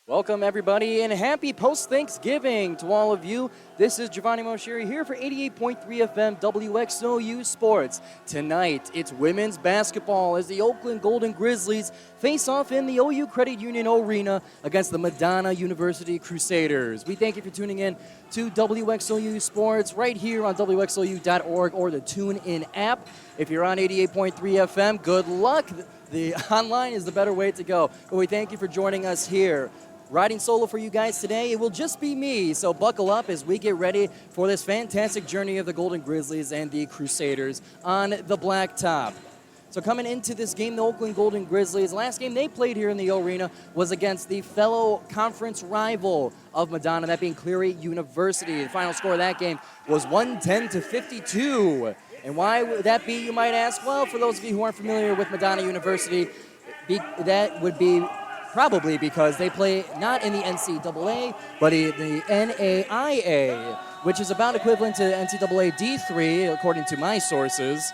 Welcome, everybody, and happy post-Thanksgiving to all of you. This is Giovanni Moceri here for 88.3 FM WXOU Sports. Tonight, it's women's basketball as the Oakland Golden Grizzlies face off in the OU Credit Union Arena against the Madonna University Crusaders. We thank you for tuning in to WXOU Sports right here on WXOU.org or the TuneIn app. If you're on 88.3 FM, good luck. The online is the better way to go. But we thank you for joining us here. Riding solo for you guys today, it will just be me, so buckle up as we get ready for this fantastic journey of the Golden Grizzlies and the Crusaders on the blacktop. So coming into this game, the Oakland Golden Grizzlies, last game they played here in the arena was against the fellow conference rival of Madonna, that being Cleary University. The final score of that game was 110-52. And why would that be, you might ask? Well, for those of you who aren't familiar with Madonna University, that would be probably because they play not in the NCAA, but in the NAIA, which is about equivalent to NCAA D3, according to my sources.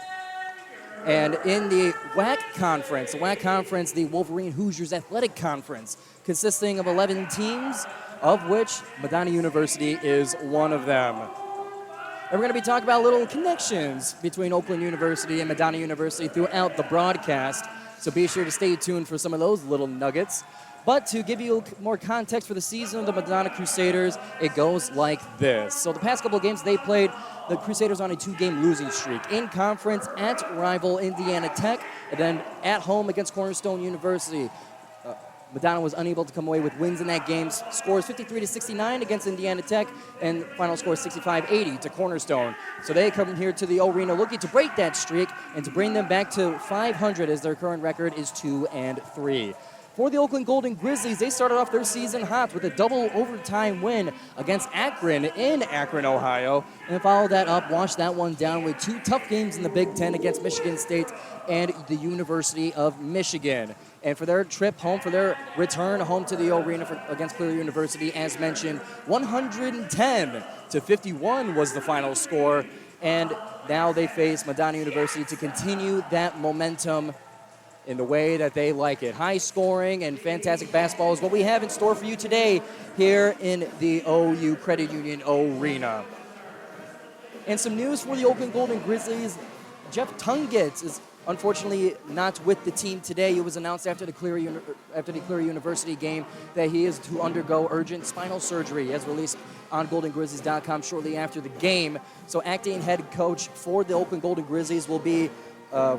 And in the WXOU Conference, the Wolverine Hoosiers Athletic Conference, consisting of 11 teams, of which Madonna University is one of them. And we're going to be talking about little connections between Oakland University and Madonna University throughout the broadcast. So be sure to stay tuned for some of those little nuggets. But to give you more context for the season of the Madonna Crusaders, it goes like this. So the past couple of games they played, the Crusaders on a 2-game losing streak. In conference at rival Indiana Tech, and then at home against Cornerstone University. Madonna was unable to come away with wins in that game. Scores 53-69 against Indiana Tech, and final score 65-80 to Cornerstone. So they come here to the arena looking to break that streak and to bring them back to 500, as their current record is 2-3. For the Oakland Golden Grizzlies, they started off their season hot with a double overtime win against Akron in Akron, Ohio, and followed that up, washed that one down with 2 tough games in the Big Ten against Michigan State and the University of Michigan. And for their trip home, for their return home to the arena against Cleary University, as mentioned, 110-51 was the final score. And now they face Madonna University to continue that momentum in the way that they like it. High scoring and fantastic basketball is what we have in store for you today here in the OU Credit Union Arena. And some news for the Oakland Golden Grizzlies. Jeff Tungets is unfortunately not with the team today. It was announced after the Cleary University game that he is to undergo urgent spinal surgery, as released on GoldenGrizzlies.com shortly after the game. So acting head coach for the Oakland Golden Grizzlies will be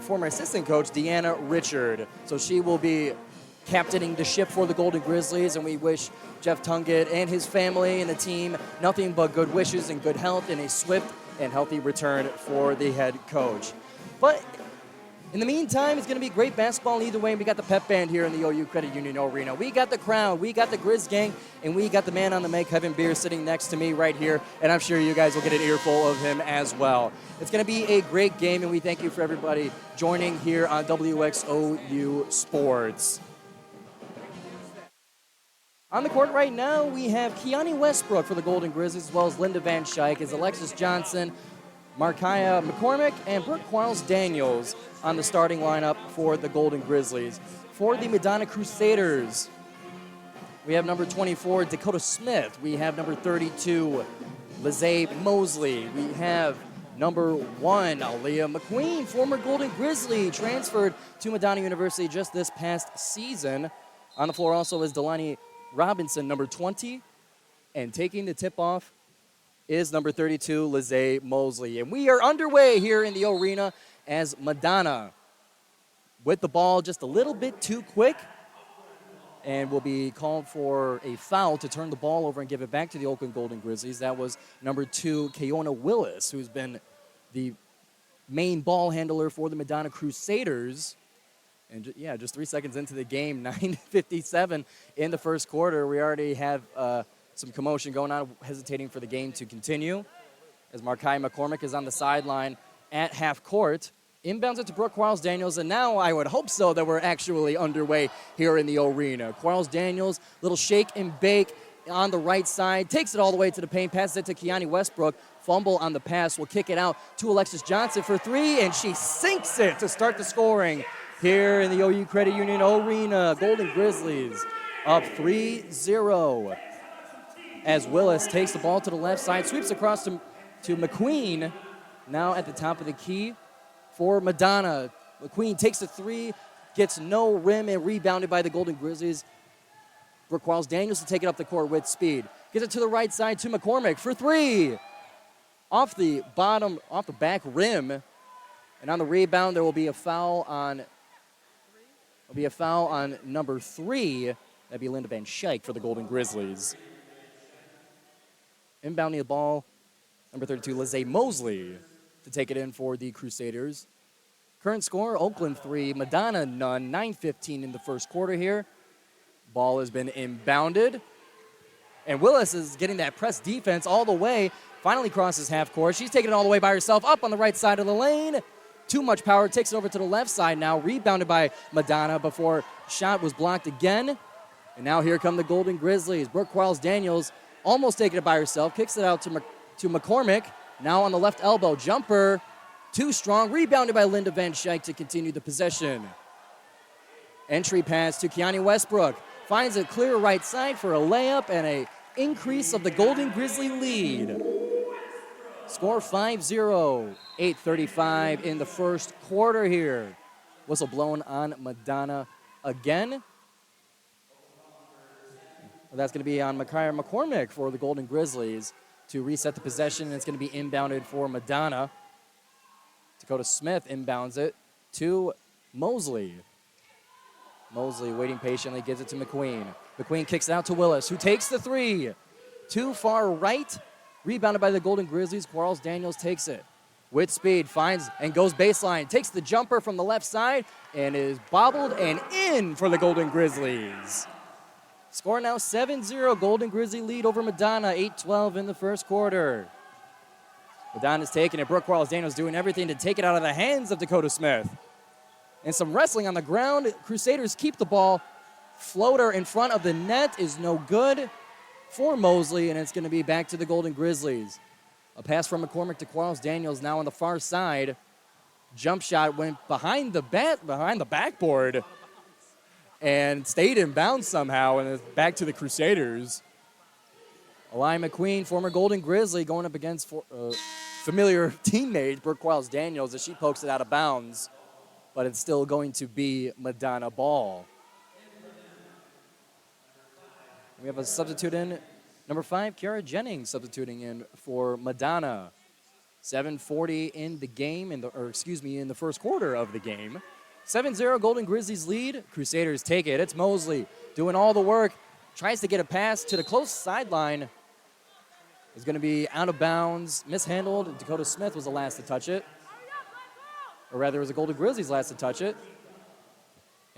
former assistant coach Deanna Richard. So she will be captaining the ship for the Golden Grizzlies, and we wish Jeff Tunget and his family and the team nothing but good wishes and good health and a swift and healthy return for the head coach. But in the meantime, it's going to be great basketball either way. We got the pep band here in the OU Credit Union Arena. We got the crowd, we got the Grizz gang, and we got the man on the mic, Kevin Beer, sitting next to me right here. And I'm sure you guys will get an earful of him as well. It's going to be a great game, and we thank you for everybody joining here on WXOU Sports. On the court right now, we have Kiani Westbrook for the Golden Grizzlies, as well as Linda Van Schaik, as Alexis Johnson, Markiah McCormick, and Brooke Quarles-Daniels on the starting lineup for the Golden Grizzlies. For the Madonna Crusaders, we have number 24, Dakota Smith. We have number 32, Lizzie Mosley. We have number 1, Aaliyah McQueen, former Golden Grizzly, transferred to Madonna University just this past season. On the floor also is Delaney Robinson, number 20, and taking the tip-off is number 32, Lizzie Mosley. And we are underway here in the arena as Madonna with the ball just a little bit too quick, and will be called for a foul to turn the ball over and give it back to the Oakland Golden Grizzlies. That was number 2, Keona Willis, who's been the main ball handler for the Madonna Crusaders. And yeah, just 3 seconds into the game, 9:57 in the first quarter. We already have some commotion going on, hesitating for the game to continue, as Markiah McCormick is on the sideline at half court. Inbounds it to Brooke Quarles-Daniels, and now I would hope so that we're actually underway here in the arena. Quarles-Daniels, little shake and bake on the right side, takes it all the way to the paint, passes it to Kiani Westbrook. Fumble on the pass, will kick it out to Alexis Johnson for 3, and she sinks it to start the scoring here in the OU Credit Union Arena. Golden Grizzlies up 3-0. As Willis takes the ball to the left side, sweeps across to McQueen, now at the top of the key for Madonna. McQueen takes the three, gets no rim, and rebounded by the Golden Grizzlies. Brooke Quarles-Daniels to take it up the court with speed. Gets it to the right side to McCormick for three. Off the back rim. And on the rebound, there will be a foul on number 3. That'd be Linda Van Schaik for the Golden Grizzlies. Inbounding the ball, number 32, Lizzie Mosley, to take it in for the Crusaders. Current score, Oakland 3, Madonna none, 9:15 in the first quarter here. Ball has been inbounded. And Willis is getting that press defense all the way. Finally crosses half court. She's taking it all the way by herself up on the right side of the lane. Too much power, takes it over to the left side now. Rebounded by Madonna before shot was blocked again. And now here come the Golden Grizzlies. Brooke Quarles-Daniels almost taking it by herself. Kicks it out to McCormick. Now on the left elbow. Jumper. Too strong. Rebounded by Linda Van Schaik to continue the possession. Entry pass to Kiani Westbrook. Finds a clear right side for a layup and a increase of the Golden Grizzly lead. Score 5-0. 8:35 in the first quarter here. Whistle blown on Madonna again. Well, that's going to be on Micaiah McCormick for the Golden Grizzlies to reset the possession. It's going to be inbounded for Madonna. Dakota Smith inbounds it to Mosley. Mosley waiting patiently, gives it to McQueen. McQueen kicks it out to Willis, who takes the three. Too far right. Rebounded by the Golden Grizzlies. Quarles-Daniels takes it. With speed, finds and goes baseline. Takes the jumper from the left side and is bobbled and in for the Golden Grizzlies. Score now 7-0. Golden Grizzly lead over Madonna. 8:12 in the first quarter. Madonna's taking it. Brooke Quarles-Daniels doing everything to take it out of the hands of Dakota Smith. And some wrestling on the ground. Crusaders keep the ball. Floater in front of the net is no good for Mosley, and it's going to be back to the Golden Grizzlies. A pass from McCormick to Quarles-Daniels now on the far side. Jump shot went behind the backboard and stayed in bounds somehow, and it's back to the Crusaders. Eli McQueen, former Golden Grizzly, going up against familiar teammate Brooke Quarles-Daniels as she pokes it out of bounds, but it's still going to be Madonna ball. We have a substitute in, number 5, Kiara Jennings substituting in for Madonna. 7:40 in the game, in the first quarter of the game. 7-0 Golden Grizzlies lead. Crusaders take it. It's Mosley doing all the work. Tries to get a pass to the close sideline. Is going to be out of bounds. Mishandled. Dakota Smith was the last to touch it. Or rather, it was the Golden Grizzlies last to touch it.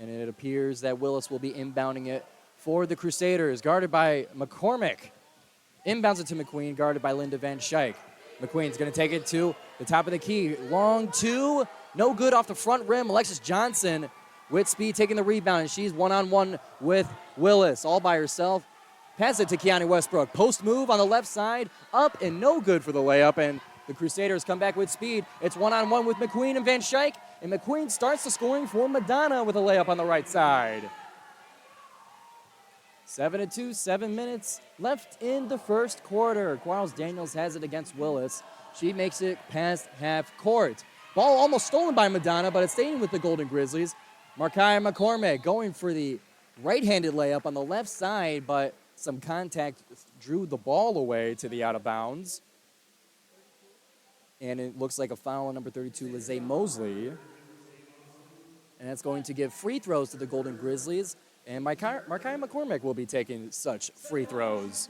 And it appears that Willis will be inbounding it for the Crusaders, guarded by McCormick. Inbounds it to McQueen, guarded by Linda Van Schaik. McQueen's going to take it to the top of the key. Long two, no good off the front rim. Alexis Johnson with speed taking the rebound, and she's one-on-one with Willis, all by herself. Pass it to Kiani Westbrook. Post move on the left side, up and no good for the layup, and the Crusaders come back with speed. It's one-on-one with McQueen and Van Schaik, and McQueen starts the scoring for Madonna with a layup on the right side. 7-2, 7 minutes left in the first quarter. Quarles-Daniels has it against Willis. She makes it past half court. Ball almost stolen by Madonna, but it's staying with the Golden Grizzlies. Micaiah McCormick going for the right-handed layup on the left side, but some contact drew the ball away to the out of bounds. And it looks like a foul on number 32, Lizzie Mosley. And that's going to give free throws to the Golden Grizzlies. And Micaiah McCormick will be taking such free throws.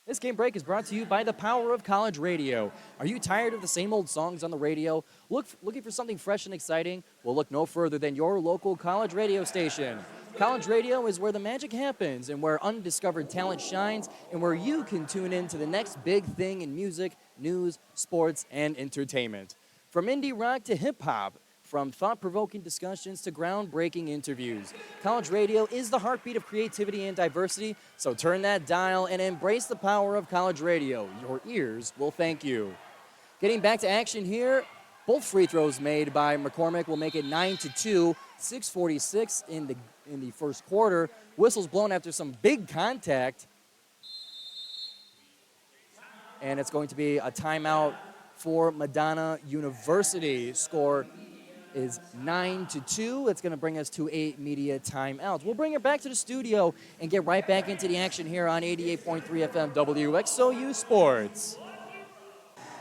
This game break is brought to you by the power of college radio. Are you tired of the same old songs on the radio? Looking for something fresh and exciting? Well, look no further than your local college radio station. College radio is where the magic happens and where undiscovered talent shines and where you can tune in to the next big thing in music, news, sports, and entertainment. From indie rock to hip-hop, from thought-provoking discussions to groundbreaking interviews, college radio is the heartbeat of creativity and diversity, so turn that dial and embrace the power of college radio. Your ears will thank you. Getting back to action here, both free throws made by McCormick will make it 9-2, 6:46 in the in the first quarter. Whistle's blown after some big contact. And it's going to be a timeout for Madonna University. Score is 9-2. It's going to bring us to a media timeout. We'll bring it back to the studio and get right back into the action here on 88.3 FM WXOU Sports.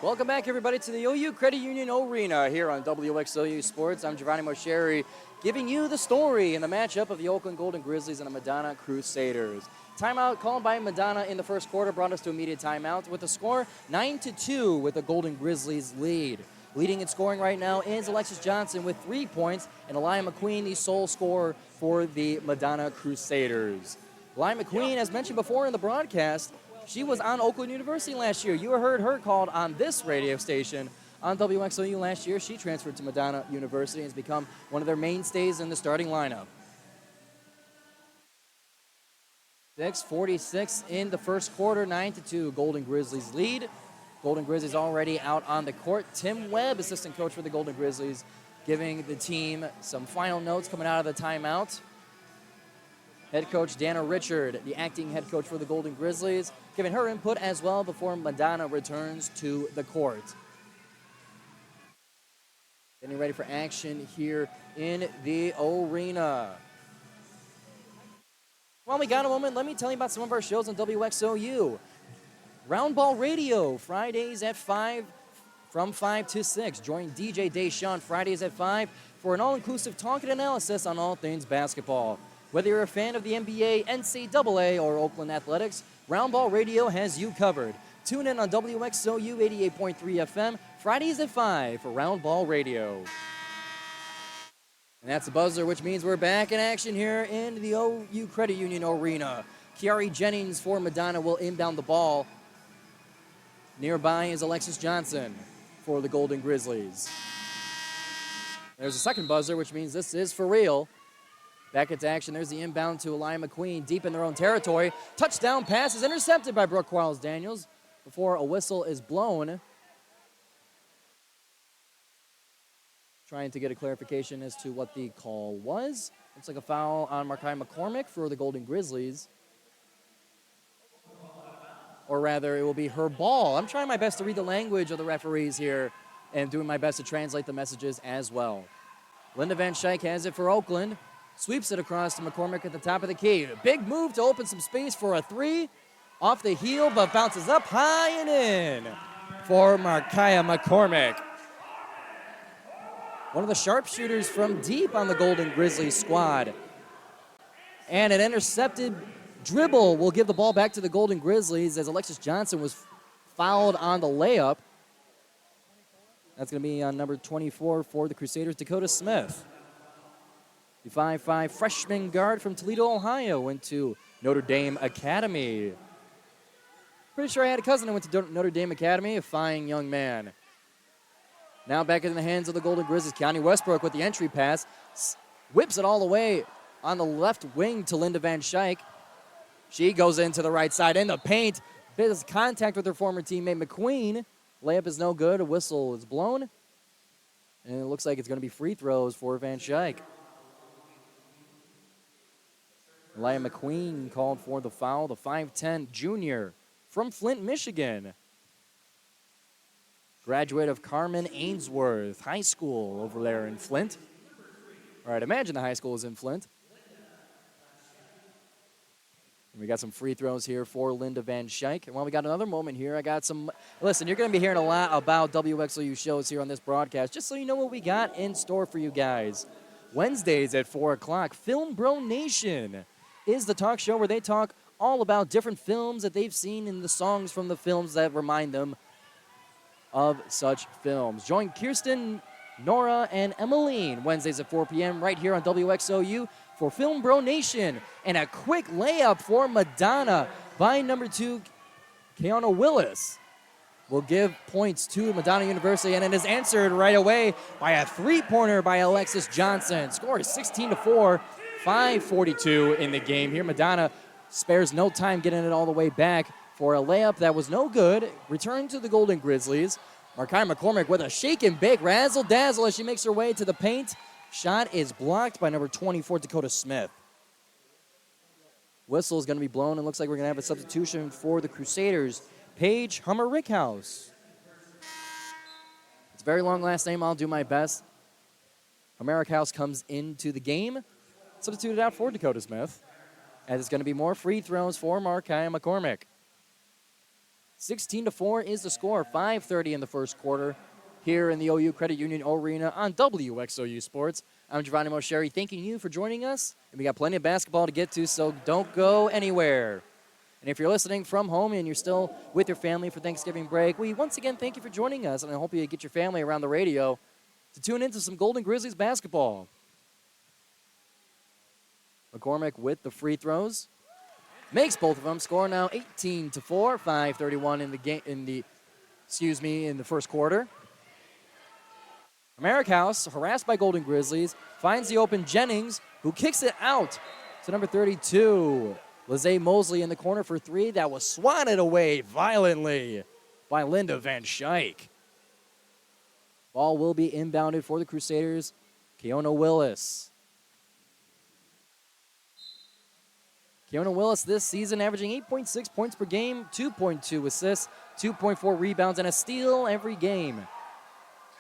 Welcome back, everybody, to the OU Credit Union Arena here on WXOU Sports. I'm Giovanni Moceri, giving you the story in the matchup of the Oakland Golden Grizzlies and the Madonna Crusaders. Timeout called by Madonna in the first quarter brought us to immediate timeout with a score 9-2 with the Golden Grizzlies lead. Leading in scoring right now is Alexis Johnson with 3 points, and Elia McQueen, the sole scorer for the Madonna Crusaders. Elia McQueen, as mentioned before in the broadcast, she was on Oakland University last year. You heard her called on this radio station on WXOU last year. She transferred to Madonna University and has become one of their mainstays in the starting lineup. 6:46 in the first quarter, 9-2. Golden Grizzlies lead. Golden Grizzlies already out on the court. Tim Webb, assistant coach for the Golden Grizzlies, giving the team some final notes coming out of the timeout. Head coach Dana Richard, the acting head coach for the Golden Grizzlies, giving her input as well before Madonna returns to the court. Getting ready for action here in the arena. While we got a moment, let me tell you about some of our shows on WXOU. Roundball Radio, Fridays at 5, from 5 to 6. Join DJ Deshawn Fridays at 5 for an all-inclusive talk and analysis on all things basketball. Whether you're a fan of the NBA, NCAA, or Oakland Athletics, Roundball Radio has you covered. Tune in on WXOU 88.3 FM, Fridays at 5 for Roundball Radio. And that's the buzzer, which means we're back in action here in the OU Credit Union Arena. Kiari Jennings for Madonna will inbound the ball. Nearby is Alexis Johnson for the Golden Grizzlies. There's a second buzzer, which means this is for real. Back into action. There's the inbound to Elia McQueen deep in their own territory. Touchdown pass is intercepted by Brooke Quarles-Daniels before a whistle is blown. Trying to get a clarification as to what the call was. Looks like a foul on Markai McCormick for the Golden Grizzlies. Or rather, it will be her ball. I'm trying my best to read the language of the referees here and doing my best to translate the messages as well. Linda Van Schaik has it for Oakland. Sweeps it across to McCormick at the top of the key. A big move to open some space for a three. Off the heel, but bounces up high and in for Markai McCormick. One of the sharpshooters from deep on the Golden Grizzlies squad. And an intercepted dribble will give the ball back to the Golden Grizzlies as Alexis Johnson was fouled on the layup. That's going to be on number 24 for the Crusaders, Dakota Smith. The 5'5" freshman guard from Toledo, Ohio, went to Notre Dame Academy. Pretty sure I had a cousin that went to Notre Dame Academy, a fine young man. Now back in the hands of the Golden Grizzlies. Keani Westbrook with the entry pass. Whips it all the way on the left wing to Linda Van Schaik. She goes into the right side in the paint. Bit of contact with her former teammate McQueen. Layup is no good. A whistle is blown. And it looks like it's going to be free throws for Van Schaik. Elia McQueen called for the foul, the 5'10" junior from Flint, Michigan. Graduate of Carmen Ainsworth High School over there in Flint. All right, imagine the high school is in Flint. And we got some free throws here for Linda Van Schaik. And while we got another moment here, I got some... Listen, you're going to be hearing a lot about WXOU shows here on this broadcast, just so you know what we got in store for you guys. Wednesdays at 4 o'clock, Film Bro Nation is the talk show where they talk all about different films that they've seen and the songs from the films that remind them of such films. Join Kirsten, Nora, and Emmeline Wednesdays at 4 p.m. right here on WXOU for Film Bro Nation. And a quick layup for Madonna by number 2, Keanu Willis. Will give points to Madonna University, and it is answered right away by a three-pointer by Alexis Johnson. Score is 16-4, 5:42 in the game here. Madonna spares no time getting it all the way back for a layup that was no good. Return to the Golden Grizzlies. Markai McCormick with a shake and bake, razzle-dazzle as she makes her way to the paint. Shot is blocked by number 24, Dakota Smith. Whistle is going to be blown, and looks like we're going to have a substitution for the Crusaders. Paige Hummer-Rickhouse. It's a very long last name. I'll do my best. Hummer-Rickhouse comes into the game, substituted out for Dakota Smith, as it's going to be more free throws for Markai McCormick. 16-4 is the score. 5:30 in the first quarter here in the OU Credit Union Arena on WXOU Sports. I'm Giovanni Moceri, thanking you for joining us. And we got plenty of basketball to get to, so don't go anywhere. And if you're listening from home and you're still with your family for Thanksgiving break, we once again thank you for joining us, and I hope you get your family around the radio to tune into some Golden Grizzlies basketball. McCormick with the free throws. Makes both of them. Score now 18-4, 5:31 in the game in the first quarter. Hummer-Rickhouse, harassed by Golden Grizzlies, finds the open Jennings, who kicks it out to number 32. Lizzie Mosley in the corner for three. That was swatted away violently by Linda Van Schaik. Ball will be inbounded for the Crusaders. Keona Willis. Keona Willis this season averaging 8.6 points per game, 2.2 assists, 2.4 rebounds, and a steal every game.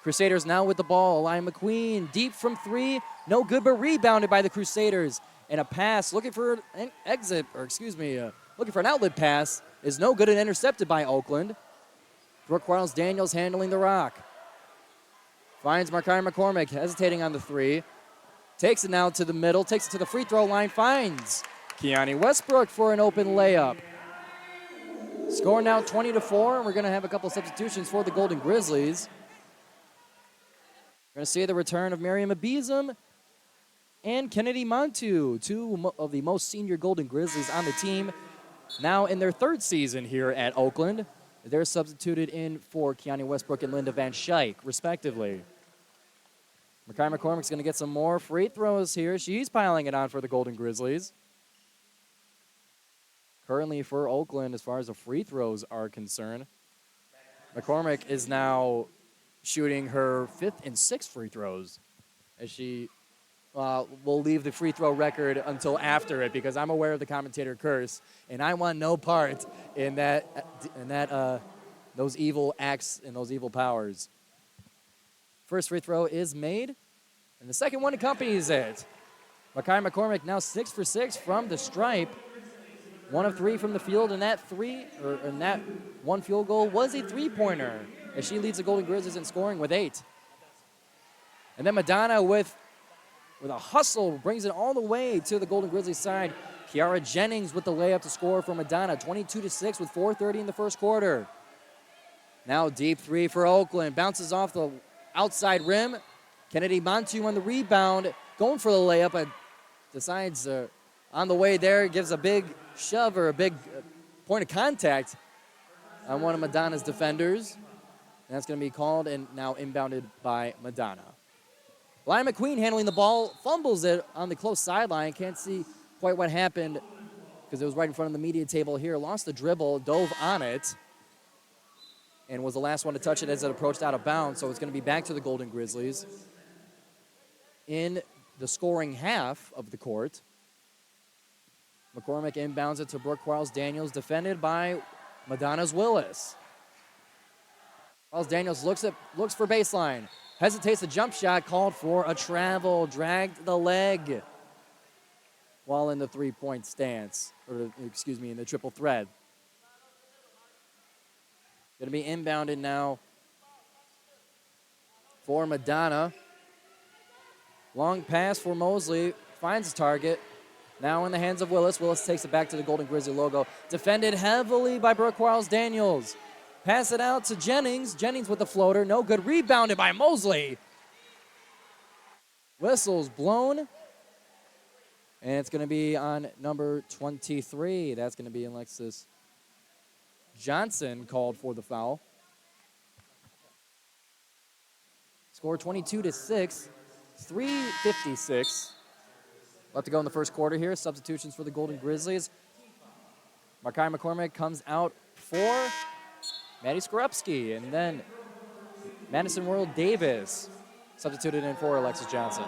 Crusaders now with the ball. Aliyah McQueen deep from three. No good, but rebounded by the Crusaders. And a pass looking for an looking for an outlet pass is no good and intercepted by Oakland. Brooke Quarles-Daniels handling the rock. Finds Markai McCormick hesitating on the three. Takes it now to the middle, takes it to the free throw line, finds Kiani Westbrook for an open layup. Score now 20-4, and we're going to have a couple substitutions for the Golden Grizzlies. We're going to see the return of Miriam Abizam and Kennedy Montu, two of the most senior Golden Grizzlies on the team, now in their third season here at Oakland. They're substituted in for Kiani Westbrook and Linda Van Schaik, respectively. Markai McCormick's going to get some more free throws here. She's piling it on for the Golden Grizzlies. Currently for Oakland, as far as the free throws are concerned, McCormick is now shooting her fifth and sixth free throws, as she will leave the free throw record until after it, because I'm aware of the commentator curse, and I want no part in those evil acts and those evil powers. First free throw is made, and the second one accompanies it. Markai McCormick now 6 for 6 from the stripe. 1 of 3 from the field, and that one field goal was a three-pointer, as she leads the Golden Grizzlies in scoring with 8. And then Madonna with a hustle brings it all the way to the Golden Grizzlies side. Kiara Jennings with the layup to score for Madonna, 22-6 with 4:30 in the first quarter. Now deep three for Oakland, bounces off the outside rim. Kennedy Montu on the rebound, going for the layup, but decides on the way there, gives a big shove or a big point of contact on one of Madonna's defenders. And that's going to be called and now inbounded by Madonna. Aliyah McQueen handling the ball, fumbles it on the close sideline. Can't see quite what happened because it was right in front of the media table here. Lost the dribble, dove on it, and was the last one to touch it as it approached out of bounds. So it's going to be back to the Golden Grizzlies in the scoring half of the court. McCormick inbounds it to Brooke Quarles-Daniels, defended by Madonna's Willis. Quarles-Daniels looks for baseline. Hesitates the jump shot, called for a travel, dragged the leg while in the three-point stance, in the triple thread. Going to be inbounded now for Madonna. Long pass for Mosley, finds his target. Now in the hands of Willis. Willis takes it back to the Golden Grizzly logo. Defended heavily by Brooke Quarles-Daniels. Pass it out to Jennings. Jennings with the floater. No good. Rebounded by Mosley. Whistle's blown. And it's going to be on number 23. That's going to be Alexis Johnson called for the foul. Score 22-6. 3:56. Left to go in the first quarter here. Substitutions for the Golden Grizzlies. Markai McCormick comes out for Maddie Skorupski, and then Madison World Davis substituted in for Alexis Johnson.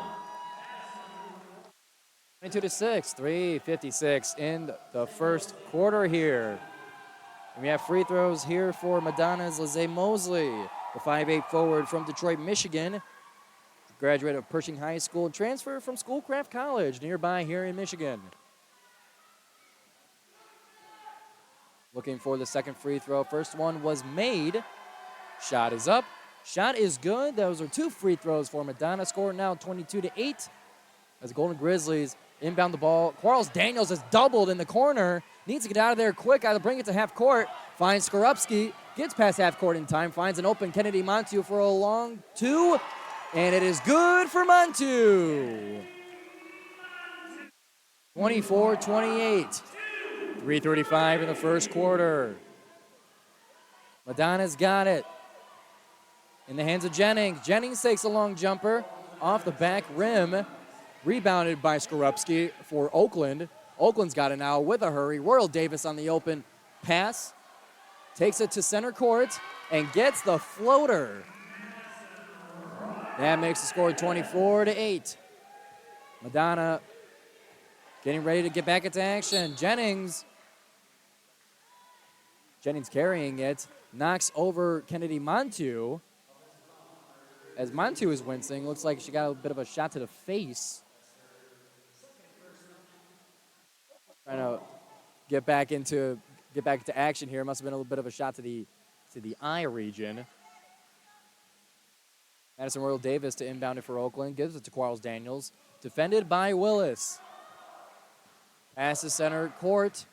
22-6, 3:56 in the first quarter here. And we have free throws here for Madonna's Lizzie Mosley, the 5'8" forward from Detroit, Michigan. Graduate of Pershing High School, transfer from Schoolcraft College nearby here in Michigan. Looking for the second free throw. First one was made. Shot is up. Shot is good. Those are 2 free throws for Madonna. Score now 22-8 as the Golden Grizzlies inbound the ball. Quarles-Daniels has doubled in the corner. Needs to get out of there quick. Either bring it to half court. Finds Skorupski. Gets past half court in time. Finds an open Kennedy Montu for a long 2. And it is good for Montu. 24-28. 3:35 in the first quarter. Madonna's got it. In the hands of Jennings. Jennings takes a long jumper off the back rim. Rebounded by Skorupski for Oakland. Oakland's got it now with a hurry. Royal Davis on the open pass. Takes it to center court and gets the floater. That makes the score 24-8. Madonna getting ready to get back into action. Jennings carrying it. Knocks over Kennedy Montu. As Montu is wincing, looks like she got a bit of a shot to the face. Trying to get back into action here. Must have been a little bit of a shot to the eye region. Madison Royal Davis to inbound it for Oakland. Gives it to Quarles-Daniels. Defended by Willis. Passes center court.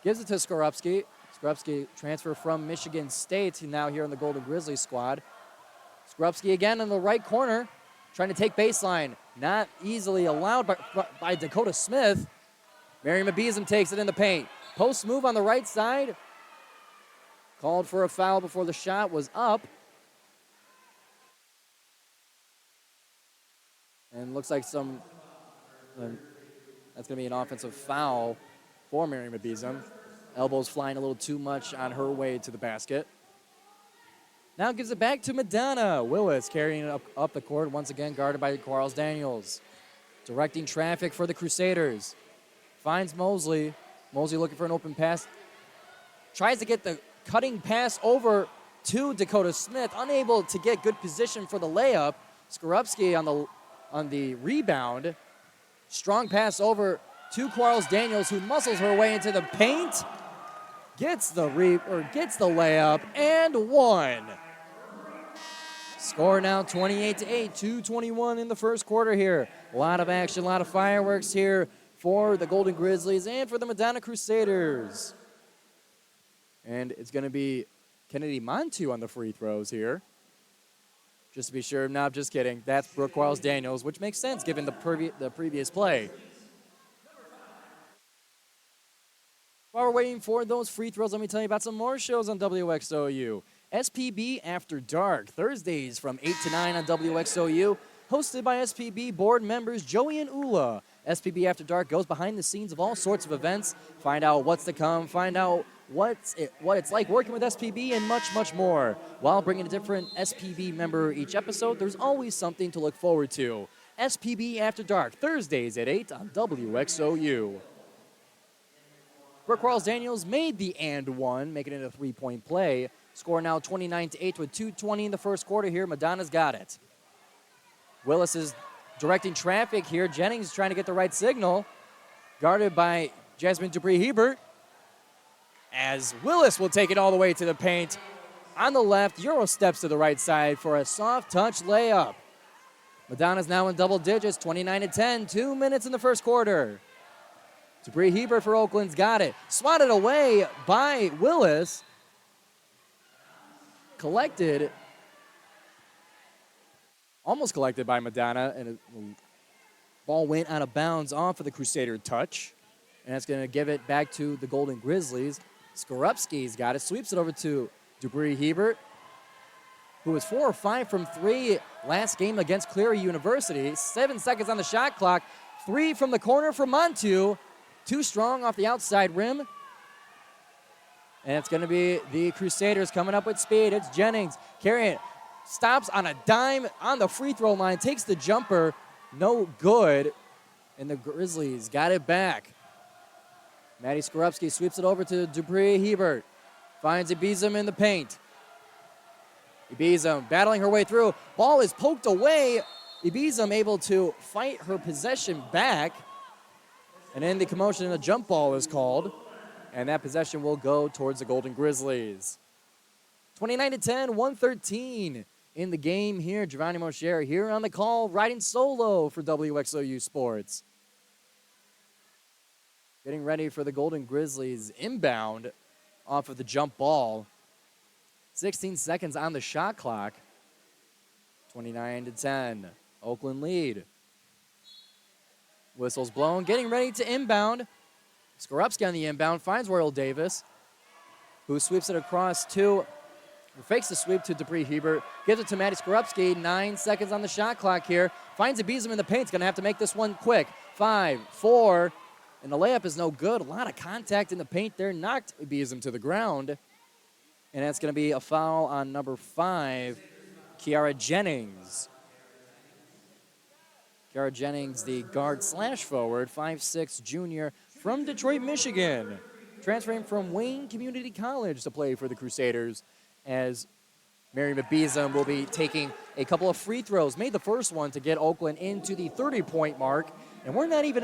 Gives it to Skorupski. Skorupski transfer from Michigan State. Now here in the Golden Grizzlies squad. Skorupski again in the right corner. Trying to take baseline. Not easily allowed by Dakota Smith. Mary Mabizem takes it in the paint. Post move on the right side. Called for a foul before the shot was up. And looks like that's going to be an offensive foul for Mary Mabizem. Elbows flying a little too much on her way to the basket. Now gives it back to Madonna. Willis carrying it up the court, once again guarded by Quarles-Daniels. Directing traffic for the Crusaders. Finds Mosley. Mosley looking for an open pass. Tries to get the cutting pass over to Dakota Smith. Unable to get good position for the layup. Skorupski on the rebound. Strong pass over to Quarles-Daniels, who muscles her way into the paint. Gets the layup and one. Score now 28-8, 2:21 in the first quarter here. A lot of action, a lot of fireworks here for the Golden Grizzlies and for the Madonna Crusaders. And it's going to be Kennedy Montu on the free throws here. Just to be sure, no, just kidding. That's Brooke Quarles-Daniels, which makes sense given the previous play. While we're waiting for those free throws, let me tell you about some more shows on WXOU. SPB After Dark, Thursdays from 8 to 9 on WXOU, hosted by SPB board members Joey and Ula. SPB After Dark goes behind the scenes of all sorts of events, find out what's to come, find out what it's like working with SPB, and much, much more. While bringing a different SPB member each episode, there's always something to look forward to. SPB After Dark, Thursdays at 8 on WXOU. Brooke Quarles-Daniels made the and one, making it a three-point play. Score now 29-8 with 2:20 in the first quarter here. Madonna's got it. Willis is directing traffic here. Jennings trying to get the right signal. Guarded by Jasmine Dupree-Hebert. As Willis will take it all the way to the paint. On the left, Euro steps to the right side for a soft touch layup. Madonna's now in double digits, 29-10, 2 minutes in the first quarter. Dupree-Hebert for Oakland's got it. Swatted away by Willis. Collected. Almost collected by Madonna. And the ball went out of bounds off of the Crusader touch. And that's going to give it back to the Golden Grizzlies. Skorupski's got it. Sweeps it over to Dupree-Hebert, who was 4 or 5 from 3 last game against Cleary University. 7 seconds on the shot clock. 3 from the corner for Montu. Too strong off the outside rim. And it's going to be the Crusaders coming up with speed. It's Jennings carrying it. Stops on a dime on the free throw line. Takes the jumper. No good. And the Grizzlies got it back. Maddie Skorupski sweeps it over to Dupree Hebert. Finds Ibizem in the paint. Ibizem battling her way through. Ball is poked away. Ibizem able to fight her possession back. And in the commotion, a jump ball is called. And that possession will go towards the Golden Grizzlies. 29-10, 113 in the game here. Giovanni Moceri here on the call, riding solo for WXOU Sports. Getting ready for the Golden Grizzlies inbound off of the jump ball. 16 seconds on the shot clock. 29-10. Oakland lead. Whistles blown. Getting ready to inbound. Skorupski on the inbound. Finds Royal Davis, who sweeps it across to, fakes the sweep to Dupree Hebert. Gives it to Maddie Skorupski. 9 seconds on the shot clock here. Finds Ibizem in the paint. He's going to have to make this one quick. 5, 4, and the layup is no good. A lot of contact in the paint there. Knocked Ibizem to the ground. And that's going to be a foul on number 5, Kiara Jennings. Kiara Jennings, the guard slash forward, 5'6" junior from Detroit, Michigan. Transferring from Wayne Community College to play for the Crusaders, as Miriam Ibizem will be taking a couple of free throws. Made the first one to get Oakland into the 30-point mark. And we're not even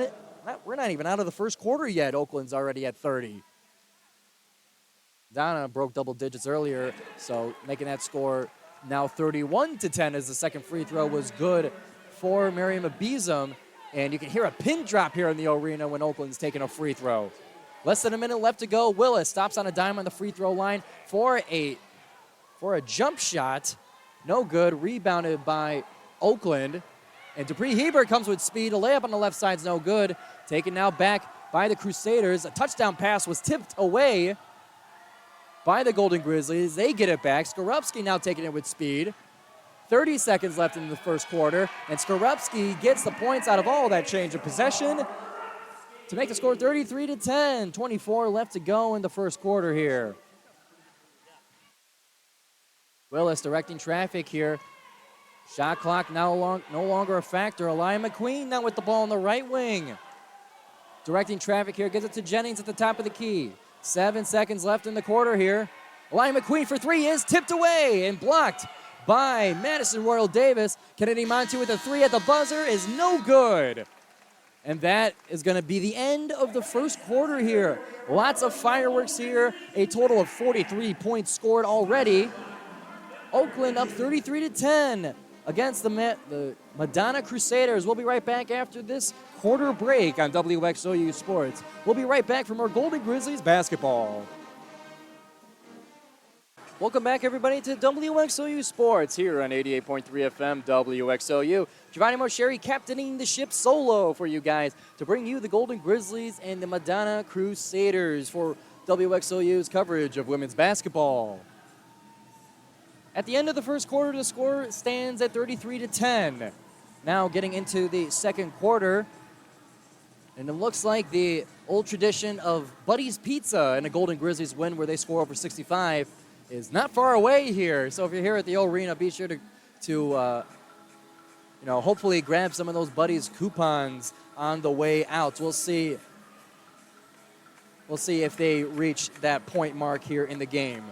out of the first quarter yet. Oakland's already at 30. Madonna broke double digits earlier, so making that score now 31-10 as the second free throw was good for Miriam Ibizem. And you can hear a pin drop here in the arena when Oakland's taking a free throw. Less than a minute left to go. Willis stops on a dime on the free throw line for a jump shot. No good. Rebounded by Oakland. And Dupree Hebert comes with speed. A layup on the left side's no good. Taken now back by the Crusaders. A touchdown pass was tipped away by the Golden Grizzlies. They get it back. Skorupski now taking it with speed. 30 seconds left in the first quarter, and Skorupski gets the points out of all that change of possession to make the score 33-10. 24 left to go in the first quarter here. Willis directing traffic here. Shot clock now no longer a factor. Elia McQueen now with the ball on the right wing. Directing traffic here, gets it to Jennings at the top of the key. 7 seconds left in the quarter here. Elia McQueen for three is tipped away and blocked by Madison Royal Davis. Kennedy Montu with a three at the buzzer is no good. And that is going to be the end of the first quarter here. Lots of fireworks here. A total of 43 points scored already. Oakland up 33-10 against the Madonna Crusaders. We'll be right back after this quarter break on WXOU Sports. We'll be right back for more Golden Grizzlies basketball. Welcome back, everybody, to WXOU Sports here on 88.3 FM WXOU. Giovanni Moceri captaining the ship solo for you guys to bring you the Golden Grizzlies and the Madonna Crusaders for WXOU's coverage of women's basketball. At the end of the first quarter, the score stands at 33-10. Now getting into the second quarter, and it looks like the old tradition of Buddy's Pizza and a Golden Grizzlies win where they score over 65 is not far away here. So if you're here at the arena, be sure to hopefully grab some of those Buddy's coupons on the way out. We'll see if they reach that point mark here in the game.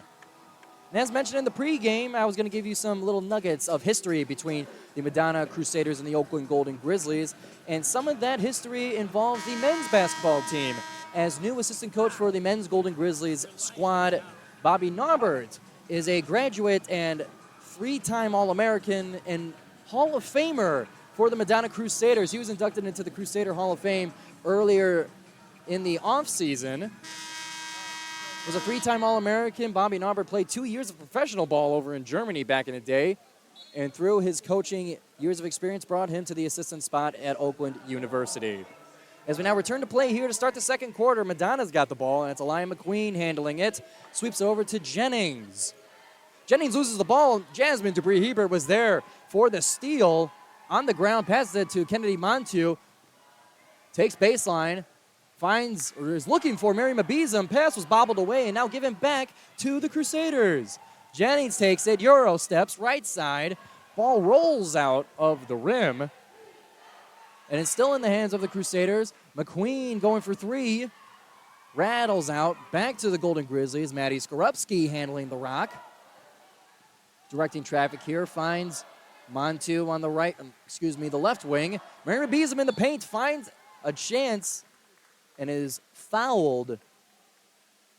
And as mentioned in the pregame, I was going to give you some little nuggets of history between the Madonna Crusaders and the Oakland Golden Grizzlies. And some of that history involves the men's basketball team. As new assistant coach for the men's Golden Grizzlies squad, Bobby Norbert is a graduate and three-time All-American and Hall of Famer for the Madonna Crusaders. He was inducted into the Crusader Hall of Fame earlier in the offseason. Was a three-time All-American. Bobby Norbert played 2 years of professional ball over in Germany back in the day, and through his coaching years of experience brought him to the assistant spot at Oakland University. As we now return to play here to start the second quarter, Madonna's got the ball, and it's Elia McQueen handling it. Sweeps over to Jennings. Jennings loses the ball. Jasmine Dupree Hebert was there for the steal. On the ground, passes it to Kennedy Montu. Takes baseline. Finds, or is looking for Miriam Ibizem. Pass was bobbled away and now given back to the Crusaders. Jennings takes it, Euro steps, right side. Ball rolls out of the rim. And it's still in the hands of the Crusaders. McQueen going for three. Rattles out. Back to the Golden Grizzlies. Maddie Skorupski handling the rock. Directing traffic here. Finds Montu on the right, the left wing. Mary Beeson in the paint. Finds a chance and is fouled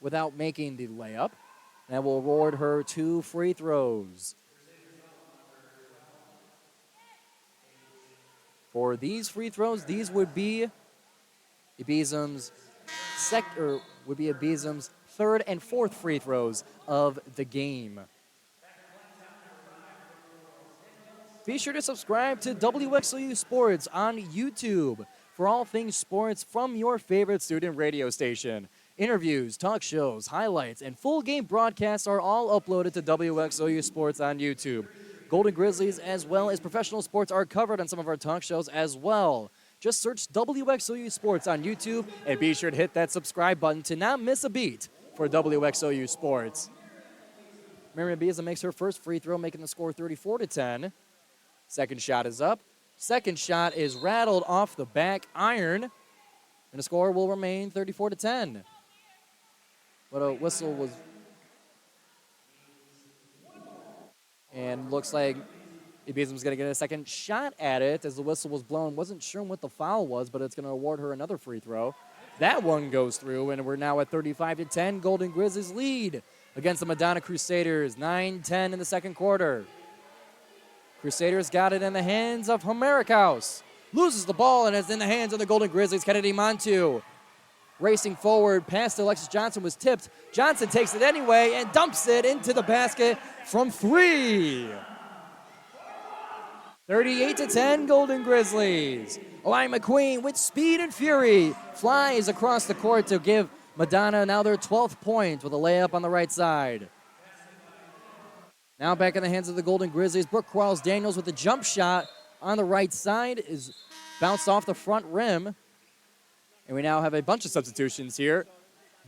without making the layup. That will award her 2 free throws. For these free throws, these would be Beesum's third and fourth free throws of the game. Be sure to subscribe to WXOU Sports on YouTube for all things sports from your favorite student radio station. Interviews, talk shows, highlights, and full game broadcasts are all uploaded to WXOU Sports on YouTube. Golden Grizzlies as well as professional sports are covered on some of our talk shows as well. Just search WXOU Sports on YouTube and be sure to hit that subscribe button to not miss a beat for WXOU Sports. Miriam Beasley makes her first free throw, making the score 34-10. Second shot is up. Second shot is rattled off the back iron. And the score will remain 34-10. But a whistle was... And looks like Ibizum's going to get a second shot at it as the whistle was blown. Wasn't sure what the foul was, but it's going to award her another free throw. That one goes through, and we're now at 35-10. Golden Grizzlies lead against the Madonna Crusaders. 9-10 in the second quarter. Crusaders got it in the hands of Homerikaus. Loses the ball, and it's in the hands of the Golden Grizzlies. Kennedy Montu racing forward past Alexis Johnson was tipped. Johnson takes it anyway and dumps it into the basket from three. 38-10 Golden Grizzlies. Eli McQueen with speed and fury flies across the court to give Madonna now their 12th point with a layup on the right side. Now back in the hands of the Golden Grizzlies. Brooke Quarles-Daniels with a jump shot on the right side is bounced off the front rim. And we now have a bunch of substitutions here.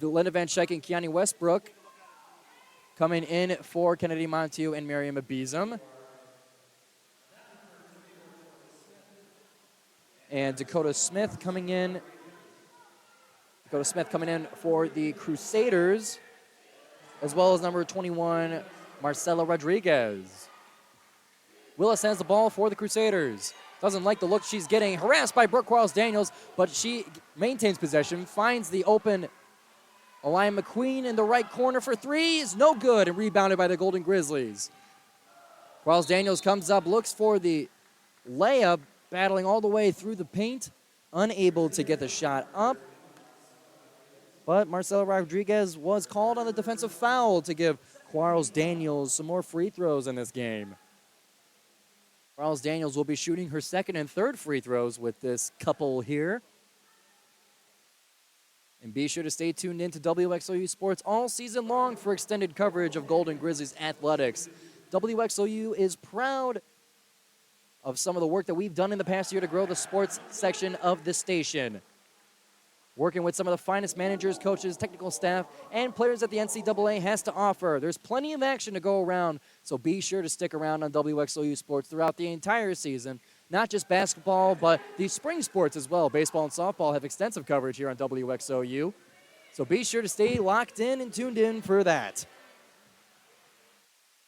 Linda Van Schaik and Kiani Westbrook coming in for Kennedy Montu and Miriam Abizum. And Dakota Smith coming in for the Crusaders, as well as number 21, Marcela Rodriguez. Willis has the ball for the Crusaders. Doesn't like the look she's getting. Harassed by Brooke Quarles-Daniels, but she maintains possession, finds the open Aliyah McQueen in the right corner for three. Is no good and rebounded by the Golden Grizzlies. Quarles-Daniels comes up, looks for the layup, battling all the way through the paint, unable to get the shot up. But Marcela Rodriguez was called on the defensive foul to give Quarles-Daniels some more free throws in this game. Quarles-Daniels will be shooting her second and third free throws with this couple here. And be sure to stay tuned in to WXOU Sports all season long for extended coverage of Golden Grizzlies athletics. WXOU is proud of some of the work that we've done in the past year to grow the sports section of the station. Working with some of the finest managers, coaches, technical staff, and players that the NCAA has to offer. There's plenty of action to go around, so be sure to stick around on WXOU Sports throughout the entire season. Not just basketball, but the spring sports as well. Baseball and softball have extensive coverage here on WXOU. So be sure to stay locked in and tuned in for that.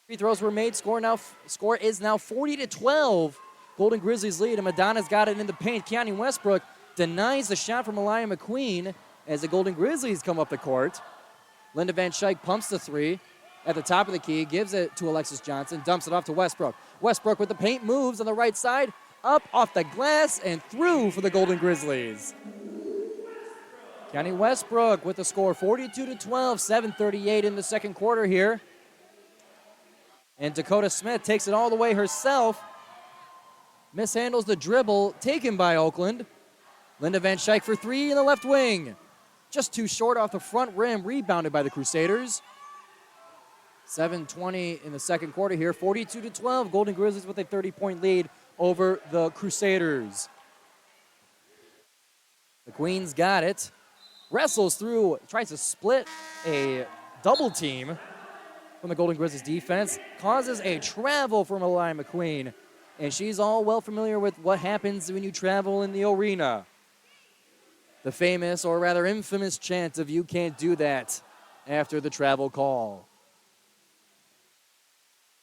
Free throws were made. Score is now 40-12. Golden Grizzlies lead, and Madonna's got it in the paint. Kiani Westbrook denies the shot from Aliyah McQueen as the Golden Grizzlies come up the court. Linda Van Schaik pumps the three at the top of the key, gives it to Alexis Johnson, dumps it off to Westbrook. Westbrook with the paint moves on the right side, up off the glass and through for the Golden Grizzlies. Kiani Westbrook with the score 42-12, 7:38 in the second quarter here. And Dakota Smith takes it all the way herself. Mishandles the dribble taken by Oakland. Linda Van Schaik for three in the left wing. Just too short off the front rim, rebounded by the Crusaders. 7:20 in the second quarter here, 42-12. Golden Grizzlies with a 30-point lead over the Crusaders. The Queens got it. Wrestles through, tries to split a double team from the Golden Grizzlies defense. Causes a travel from Aliyah McQueen. and she's all well familiar with what happens when you travel in the arena. The famous, or rather infamous, chant of "You can't do that" after the travel call.